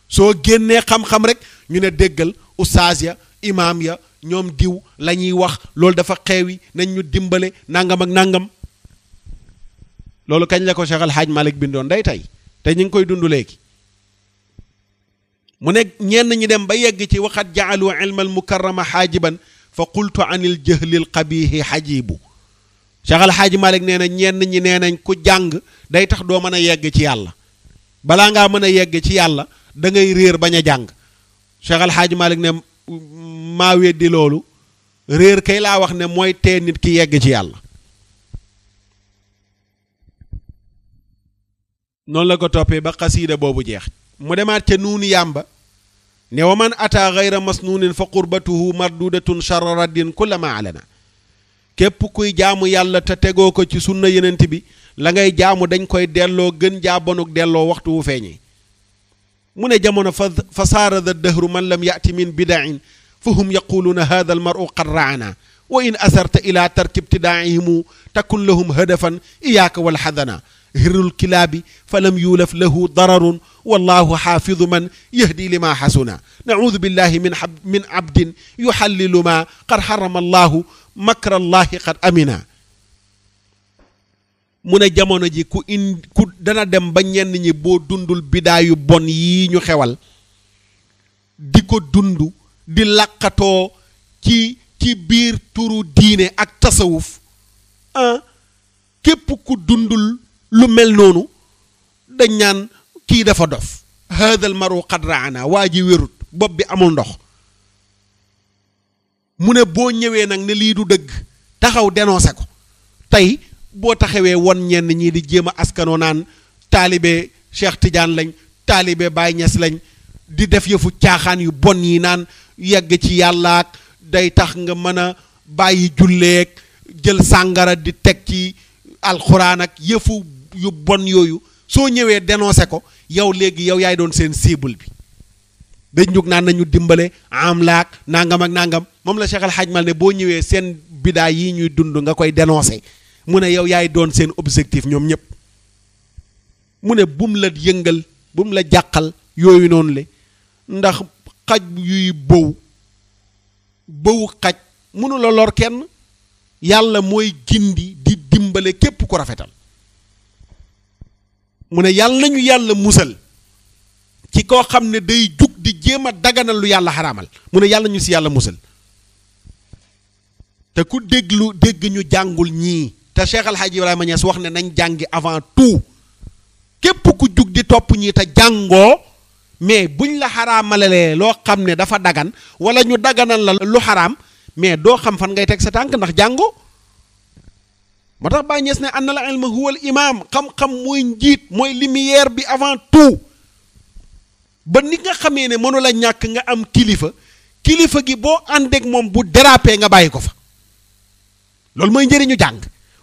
soo génnee xam-xam rek ñu ne déggal ustaas ya imaam ya ñoom diw la ñuy wax loolu dafa xeewi nañ ñu dimbale nangam ak nangam loolu kañ la ko Cheikh Al Hadj Malick bindoon day tey te ñu ngi koy dund léegi mu ne ñenn ñi dem ba yegg ci waxat jaalu ilma al mukarrama xaajiban fa qultu anil jahlil qabihi xajibu Cheikh Al Hadj Malick nee na ñenn ñi nee nañ ku jàng day tax doo mën a yegg ci yàlla balaa ngaa mën a yegg ci yàlla da ngay réer bañ a jàng Cheikh Al Hadj Malick ne maa weddi loolu réer kay laa wax ne mooy tee nit ki yegg ci yàlla noonu la ko toppee ba xasiida boobu jeex mu demaat ca nuuni yàmba ne wa man ata gayra masnuunin fa qurbatuhu mardudatun charra raddin kulla ma alana képp kuy jaamu yàlla te tegoo ko ci sunna yenent bi la ngay jaamu dañ koy delloo gën jaa bonuk delloo waxtu wu feeñee mu ne jamono fa saarada dëhru man lam yati min bidain fa hum yaquluuna hada almaru qad raana wa in asarta ila tarki ibtidaihimu takun lahum hadafan iyaaka walxadana hirul kilaabi fa lam yuulaf lahu dararun wallahu xaafidu man yahdi lima xasuna naudu billahi min abdin yuxallilu ma qad xarama allahu makra allahi qad amina mu ne jamono ji ku dana dem ba ñenn ñi boo dundul bidaayu bon yii ñu xewal di ko dund di làqatoo ci biir turu diine ak tasawuf képp ku dundul lu mel noonu dañ naan kii dafa dof haadal maru qad raana waa ji wérut bopp bi amul ndox mu ne boo ñëwee nag ne lii du dëgg taxaw dénoncé ko tey boo taxawee won ñenn ñii di jéem a askanoo naan taalibe Cheikh Tidiane lañ taalibe Baye Niass lañ di def yëfu caaxaan yu bon yi naan yegg ci yàllaak day tax nga mën a bàyyi julleek jël sàngara di teg ci alxuraan ak yëfu yu bon yooyu soo ñëwee dénoncé ko yow léegi yow yaay doon seen cible bi dañ jóg naan nañu dimbale am laak nangam ak nangam moom la Cheikh Al Hadj Mal ne boo ñëwee seen bidaa yi ñuy dund nga koy dénoncé mu ne yow yaay doon seen objectif ñoom ñëpp mu ne bum la yëngal bum la jàqal yooyu noonu le ndax xaj yuy bëw xaj mënu la lor kenn yàlla mooy gindi di dimbale képp ku rafetal mu ne yàlla nañu yàlla musal ci koo xam ne day jug di jéem a daganal lu yàlla xaraamal mu ne yàlla ñu si yàlla musal te ku dégg ñu jàngul ñii te Cheikh Al Hadj Ibrahima Niass wax ne nañ jàngi avant tout képp ku jug di topp ñii te jàngoo mais buñ la xaraamalee loo xam ne dafa dagan wala ñu daganal la lu xaraam mais doo xam fan ngay teg sa tànk ndax jàngoo moo tax Baye Niass ne anna al ilma huwa al imam xam-xam mooy njiit mooy lumière bi avant tout ba ni nga xamee ne mënu la ñàkk nga am kilifa gi boo àndeek moom bu dérapé nga bàyyi ko fa loolu mooy njëriñu jàng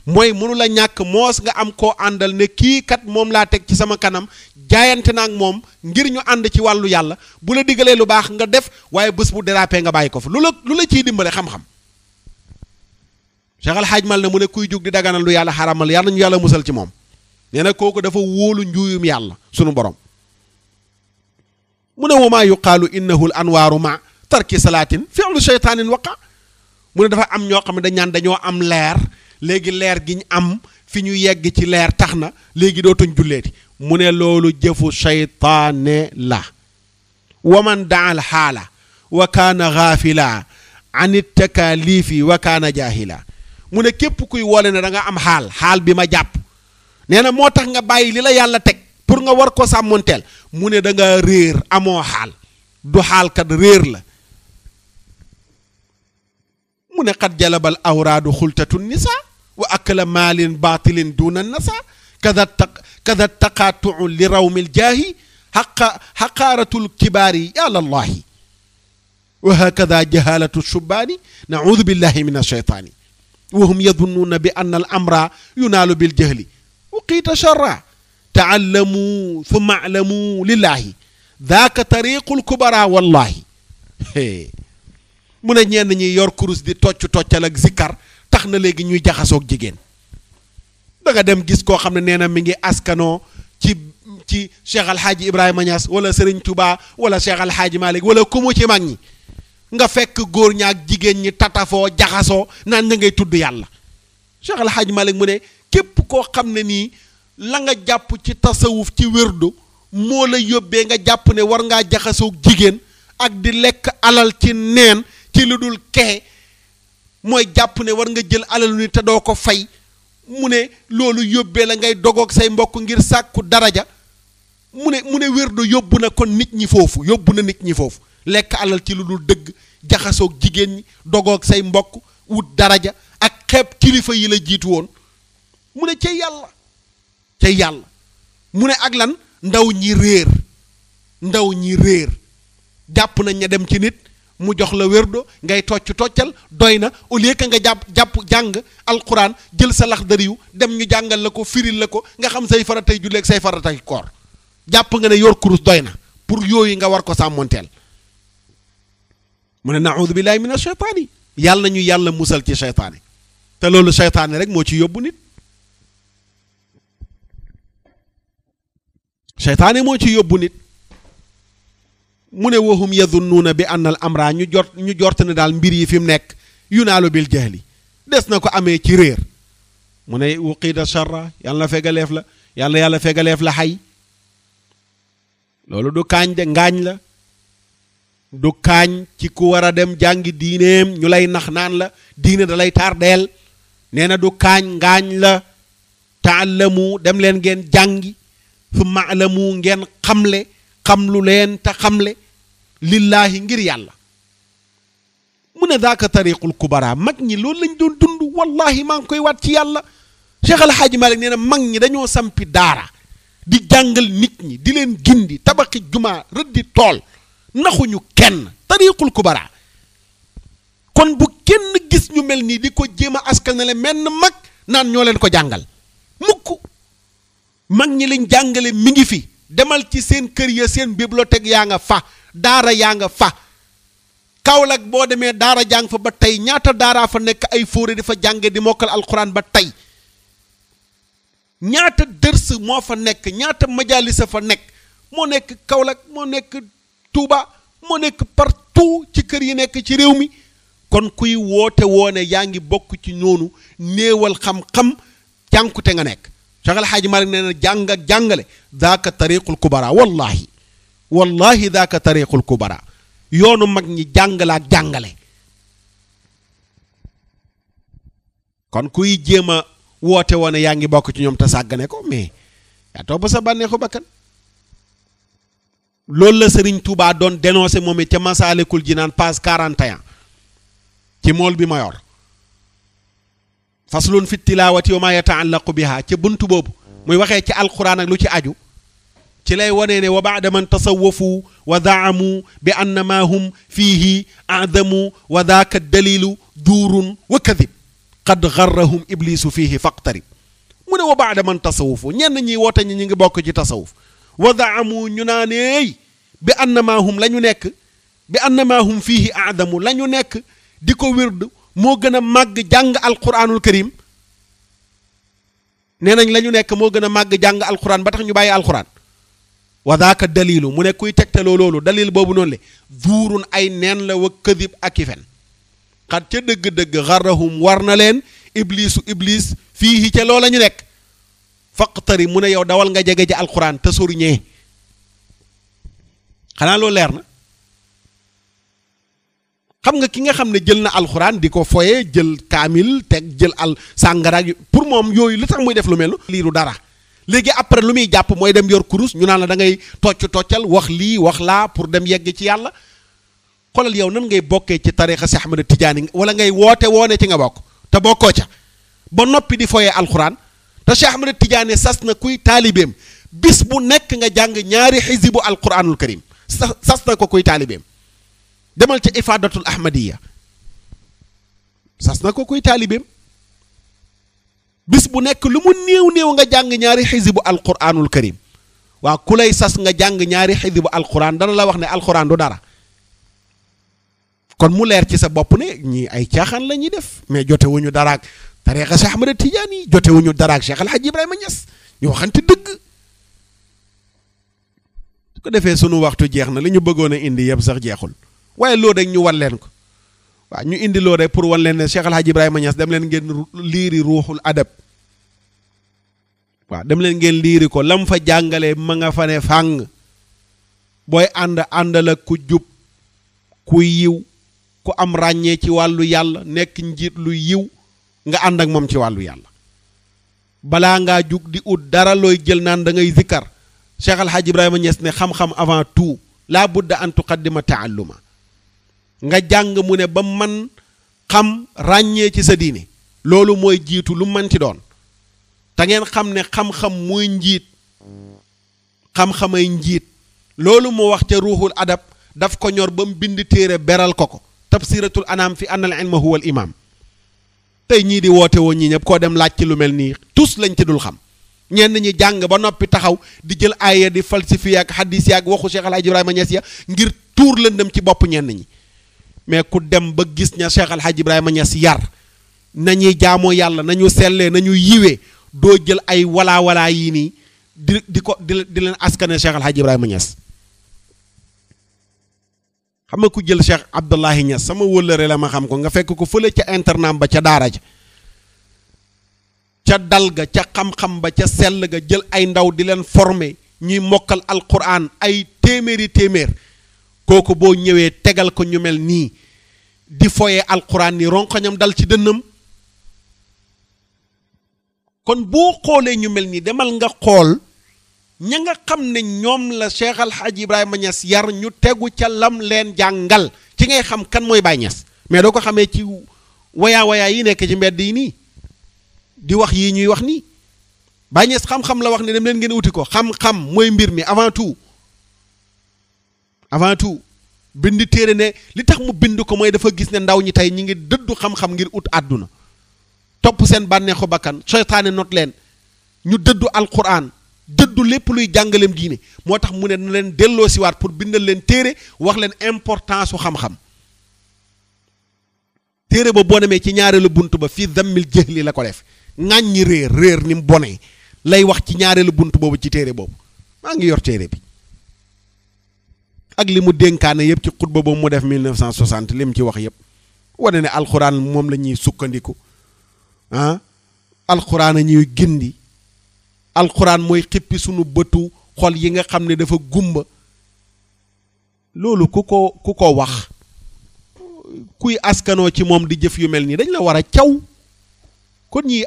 mooy mënu la ñàkk moos nga am koo àndal ne kii kat moom laa teg ci sama kanam jaayante na ak moom ngir ñu ànd ci wàllu yàlla bu la diggalee lu baax nga def waaye bés bu dérapé nga bàyyi ko fa lu la ciy dimbale xam-xam Cheikh Al Hadj Mal ne mu ne kuy jug di daganal lu yàlla xaramal yàlla ñu yàlla musal ci moom nee na kooku dafa wóolu njuuyum yàlla sunu borom mu ne wa maa yuqaalu innahu l anwaaru ma tarki salaatin fi'lu sheytaanin waqa mu ne dafa am ñoo xam ne dañ naan dañoo am leer léegi leer gi ñu am fi ñu yegg ci leer tax na léegi dootuñ julleeti mu ne loolu jëfu sheytaane la wa man daal xaala wa kaana gaafila an takalifi wa kaana jaahila mu ne képp kuy woole ne da nga am xaal bi ma jàpp nee na moo tax nga bàyyi li la yàlla teg pour nga war ko sàmmonteel mu ne da nga réer amoo xaal du xaal kat réer la mu ne qad jalabal awraadu xultatu nisa wa akla maalin baatilin duna nasa kada taqaatu li rawmil jaahi xaqaaratul kibaari ya lallahi wa hakada jahalatu shubbaani naudu billahi min asheytaani wa hum yadunnuuna bi anna al amra yunaalu bil jahli uqiita charra taallamu thumma alamu lillahi daaka tariqul kubara wallahi mu ne ñenn ñi yor kurus di toccal ak zikkar tax na léegi ñuy jaxasoog jigéen da nga dem gis koo xam ne nee na mi ngi askanoo ci Cheikh Alhaaji Ibrahima Niass wala Serigne Touba wala Cheikh Alhaaji Malick wala ku mu ci mag ñi nga fekk góor ñaak jigéen ñi tatafoo jaxasoo naan na ngay tudd yàlla Cheikh Alhaaji Malick mu ne képp koo xam ne nii la nga jàpp ci tasawuf ci wérdu moo la yóbbee nga jàpp ne war ngaa jaxasoog jigéen ak di lekk alal ci neen ci lu dul kexe mooy jàpp ne war nga jël alalu ni te doo ko fay mu ne loolu yóbbee la ngay dogoog say mbokk ngir sàkku daraja mu ne wérdu yóbbu na kon nit ñi foofu lekk alal ci lu dul dëgg jaxasoog jigéen ñi dogoog say mbokk wut daraja ak xeeb kilifa yi la jiitu woon mu ne cay yàlla mu ne ak lan ndaw ñi réer jàpp nañ ña dem ci nit mu jox la wérdo ngay toccal doy na au lieu que nga jàpp jàng alquran jël sa laxdari yu dem ñu jàngal la ko firil la ko nga xam say faratay julleeg say faratay koor jàpp nga ne yor kurus doy na pour yooyu nga war ko sàmmonteel mu ne naaudu billahi min asheytaani yàlla nañu yàlla musal ci seytaane te loolu seytaane rek moo ci yóbbu nit seytaane moo ci yóbbu nit mu ne wahum yadunnuuna bi anna al amra ñu jort ne daal mbir yi fi mu nekk yunaalu bil jahli des na ko amee ci réer mu ne wuqiida charra yàlla fegaleef la xay loolu du kaañ de ngaañ la du kaañ ci ku war a dem jàngi diineem ñu lay nax naan la diine da lay tardeel nee na du kaañ ngaañ la taallamu dem leen ngeen jàngi summa alamu ngeen xamlu leen te xamle lillaahi ngir yàlla mu ne daaka tariqul kubara mag ñi loolu lañ doon dund wallahi maa ngi koy waat ci yàlla Cheikh Alhaaji Malick nee na mag ñi dañoo sampi daara di jàngal nit ñi di leen gindi tabaxi jumaa rëddi tool naxuñu kenn tariqul kubara kon bu kenn gis ñu mel nii di ko jéem a askanale menn mag naan ñoo leen ko jàngal mukk mag ñi lañ jàngale mi ngi fi demal ci seen kër ya seen bibliothèque yaa nga fa daara yaa nga fa Kaolack boo demee daara jàng fa ba tey ñaata daaraa fa nekk ay fóore di fa jànge di mokkal alquran ba tey ñaata dërs moo fa nekk ñaata majalisa fa nekk moo nekk Kaolack moo nekk Touba moo nekk partout ci kër yi nekk ci réew mi kon kuy woote woone yaa ngi bokk ci ñoonu néewal xam-xam jànkute nga nekk Cheikh Alhaaji Malick nee na jàng ak jàngale daaka tariqul kubara wallahi daaka tariqul kubara yoonu mag ñi jàngale ak jàngale kon kuy jéem a woote woone yaa ngi bokk ci ñoom te sàggane ko mais yaa topp sa bànneexu bakkan loolu la Serigne Touba doon dénoncé moom it ca Masaalikul Jinaan page 41 ci mool bi ma yor faslun fi tilaawati wa ma yataallaqu biha ca buntu boobu muy waxee ci alquran ak lu ci aju ci lay wonee ne wa baada man tasawafu wa daamu bi anna ma hum fiihi adamu wa daaka dalilu duurun wa kadib qad garrahum iblisu fiihi faqtarib mu ne wa baada man tasawafu ñenn ñi woote ñi ngi bokk ci tasawuf wa daamu ñu naaneey bi anna ma hum la ñu nekk bi anna ma hum fiihi adamu la ñu nekk di ko wird moo gën a màgg jàng alquranul karim nee nañ la ñu nekk moo gën a màgg jàng alquran ba tax ñu bàyyi alquran wa daaka dalilu mu ne kuy tegtaloo loolu dalil boobu noonu le duurun ay neen la wa kadib ak i fen xat ca dëgg-dëgg xarrahum war na leen iblis fii ca loola ñu nekk faqtari mu ne yow dawal nga jege ji alquran te soriñee xanaa loolu leer na xam nga ki nga xam ne jël na alxuraan di ko foye jël kaamil teg jël al sàngara pour moom yooyu li tax muy def lu mel liiru dara léegi après lu muy jàpp mooy dem yor kurus ñu naan la da ngay toccal wax lii wax laa pour dem yegg ci yàlla xoolal yow nan ngay bokkee ci tarixa si Ahmad Tijaani wala ngay woote woone ci nga bokk te bokkoo ca ba noppi di foyee alxuraan te Cheikh Ahmad Tijaani sas na kuy taalibeem bis bu nekk nga jàng ñaari xisibu alquranul karim sas na ko kuy taalibeem demal ca ifadatul ahmadiya sas na ko kuy taalibeem bis bu nekk lu mu néew nga jàng ñaari xisibu alquranul karim waaw ku lay sas nga jàng ñaari xisibu alquran dana la wax ne alquran du dara. kon mu leer ci sa bopp ne ñii ay caaxaan la ñuy def mais jotewuñu dara ak tariqa Cheikh Ahmad Tidiane jotewuñu dara ak Cheikh El Hadj Ibrahima Niass ñu waxante dëgg. su ko defee sunu waxtu jeex na li ñu bëggoon a indi yëpp sax jeexul waaye loolu rek ñu wan leen ko waaw ñu indi loolu rek pour wan leen ne Cheikh El Hadj Ibrahima Niass dem leen ngeen liiri ruuxul adab waaw dem leen ngeen liiri ko lam fa jàngalee ma nga fa ne fàng booy àndal ak ku jub ku yiw ku am ràññee ci wàllu yàlla nekk njiit lu yiw nga ànd ak moom ci wàllu yàlla balaa ngaa jug di ut dara looy jël naan da ngay zikkar Cheikh El Hadj Ibrahima Niass ne xam-xam avant tout laa budda an tuqaddima taalluma nga jàng mu ne ba man xam ràññee ci sa diine loolu mooy jiitu lu manti doon te ngeen xam ne xam-xam mooy njiit xam-xamay njiit loolu moo wax ca ruuxul adab daf ko ñor ba mu bind téere beral ko tafsiratul anam fi anna al ilma huwa al imam tey ñii di woote woo ñii ñëpp koo dem laaj ci lu mel nii tous lañ ci dul xam ñenn ñi jàng ba noppi taxaw di jël aaya di falsifié ak hadis yaak waxu Cheikh El Hadj Ibrahima Niass ya ngir tuur lëndëm ci bopp ñenn ñi mais ku dem ba gis ña Cheikh El Hadj Ibrahima Niass yar nañuy jaamoo yàlla nañu sellee nañu yiwee doo jël ay walaa yii nii di leen askane Cheikh El Hadj Ibrahima Niass. xam nga ku jël Cheikh Abdoulahi Niass sama wëllëre la ma xam ko nga fekk ko fële ca internat ba ca daara ja ca dal ga ca xam-xam ba ca sell ga jël ay ndaw di leen former ñuy mokkal alquran ay téeméer kooku boo ñëwee tegal ko ñu mel nii di foyee alquran ni ronkoñam dal ci dënnam. kon boo xoolee ñu mel nii demal nga xool ña nga xam ne ñoom la Cheikh El Hadj Ibrahima Niass yar ñu tegu ca lam leen jàngal ci ngay xam kan mooy Baye Niass mais doo ko xamee ci wayaa yi nekk ci mbedd yi nii di wax yii ñuy wax nii Baye Niass xam-xam la wax ne dem leen ngeen uti ko xam-xam mooy mbir mi avant tout bind téere ne li tax mu bind ko mooy dafa gis ne ndaw ñi tey ñi ngi dëddu xam-xam ngir ut àdduna topp seen bànneexu bakkan seytaane not leen ñu dëddu alquran dëddu lépp luy jàngaleem diine moo tax mu ne na leen delloo siwaat pour bindal leen téere wax leen importance su xam-xam téere ba boo demee ci ñaareelu bunt ba fii zammil jahli la ko def ŋàññi réer ni mu bonee lay wax ci ñaareelu bunt boobu ci téere boobu maa ngi yor téere bi ak li mu dénkaane yëpp ci xutba boobu mu def 1960 li mu ci wax yëpp wane ne alxuraan moom la ñuy sukkandiku alxuraan a ñuy gindi alxuraan mooy xippi sunu bëtu xol yi nga xam ne dafa gumba loolu ku ko wax kuy askanoo ci moom di jëf yu mel nii dañ la war a caw kon ñuy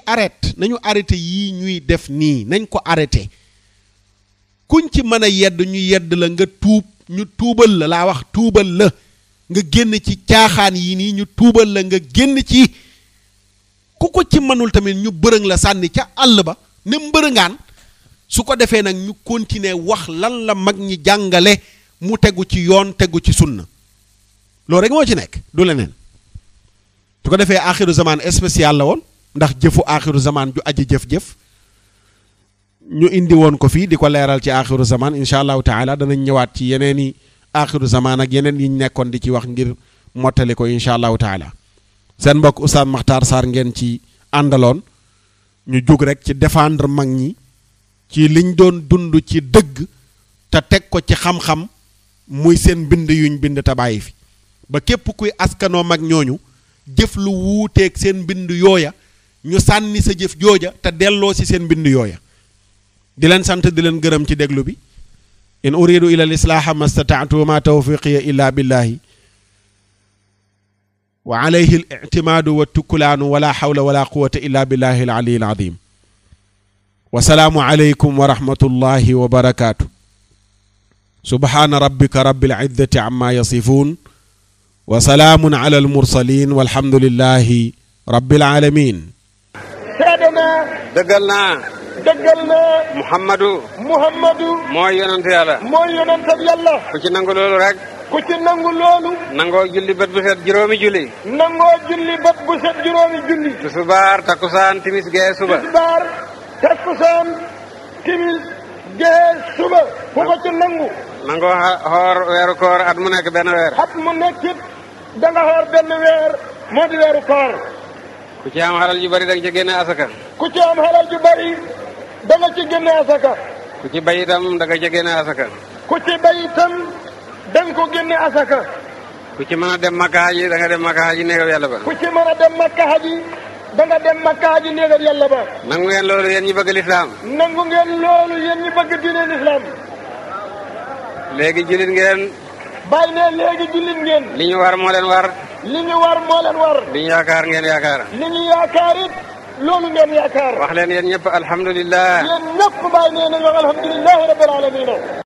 nañu arrêté yii ñuy def nii nañ ko arrêté kuñ ci mën a yedd ñu yedd la nga tuub ñu tuubal la laa wax tuubal la nga génn ci caaxaan yi nii ñu tuubal la nga génn ci ku ko ci mënul tamit ñu bërëng la sànni ca àll ba ne mbërëngaan su ko defee nag ñu continuer wax lan la mag ñi jàngale mu tegu ci yoon tegu ci sunna loolu rek moo ci nekk du leneen su ko defee axiru zaman spécial la woon ndax jëfu axiru zaman ju aji jëf-jëf ñu indi woon ko fii di ko leeral ci axiru zaman incha allahu taala danañ ñëwaat ci yeneen i axiru zaman ak yeneen yi ñu nekkoon di ci wax ngir mottali ko incha allahu taala seen mbokk Oustaz Makhtar Sarr ngeen ci àndaloon ñu jug rek ci défendre mag ñi ci liñ doon dund ci dëgg te teg ko ci xam-xam muy seen bind yuñ bind te bàyyi fi ba képp kuy askanoo mag ñooñu jëf lu wuuteeg seen bind yooya ñu sànni sa jëf jooja te delloo si seen bind yooya di leen sant di leen gërëm ci déglu bi in uridu ila al islaaha ma stataatu wa ma tawfiqiya illa billahi wa alayhi al ictimaadu wa tukkulaanu wala hawla wala quwata illa billahi al ali al azim wa salaamu alaykum wa rahmatullahi wa barakaatu subhaana rabbika rabbil izzati amma yasifun wa salaamun ala al mursalin walhamdulillahi rabbil alamin seede naa dëggal naa Muhammadu Muhammadu mooy yonent yàlla mooy yonentam yàlla ku ci nangu loolu rek ku ci nangu loolu. nangoo julli bët bu set juróomi julli. nangoo julli bët bu set juróomi julli. tusubaar takkusaan timis gee suba. tusubaar takkusaan timis gee suba. ku ko ci nangu. nangoo xoor weeru koor at mu nekk benn weer. at mu nekk it da nga xoor benn weer moo di weeru koor. ku ci am xalal ju bari da nga ci génne asaka. ku ci am xalal ju bari da nga ci génne asaka. ku ci bay itam da nga ci génne asaka. ku ci bay itam da nga ko génne asaka. ku ci mën a dem makka haji da nga dem makka haji néegam yàlla ba. ku ci mën a dem makka haji da nga dem makka haji néegam yàlla ba. nangu ngeen loolu yéen ñi bëgg lislaam. nangu ngeen loolu yéen ñi bëgg diine lislaam. léegi jullit ngeen. bàyyi ne léegi jullit ngeen. li ñu war moo leen war. li ñu war moo leen war. li ñu yaakaar ngeen yaakaar. li ñu yaakaar it loolu ngeen yaakaar. wax leen yéen ñëpp alhamdulilah. yéen ñëpp bàyyi ne nañu alhamdulilah rabbil alamin.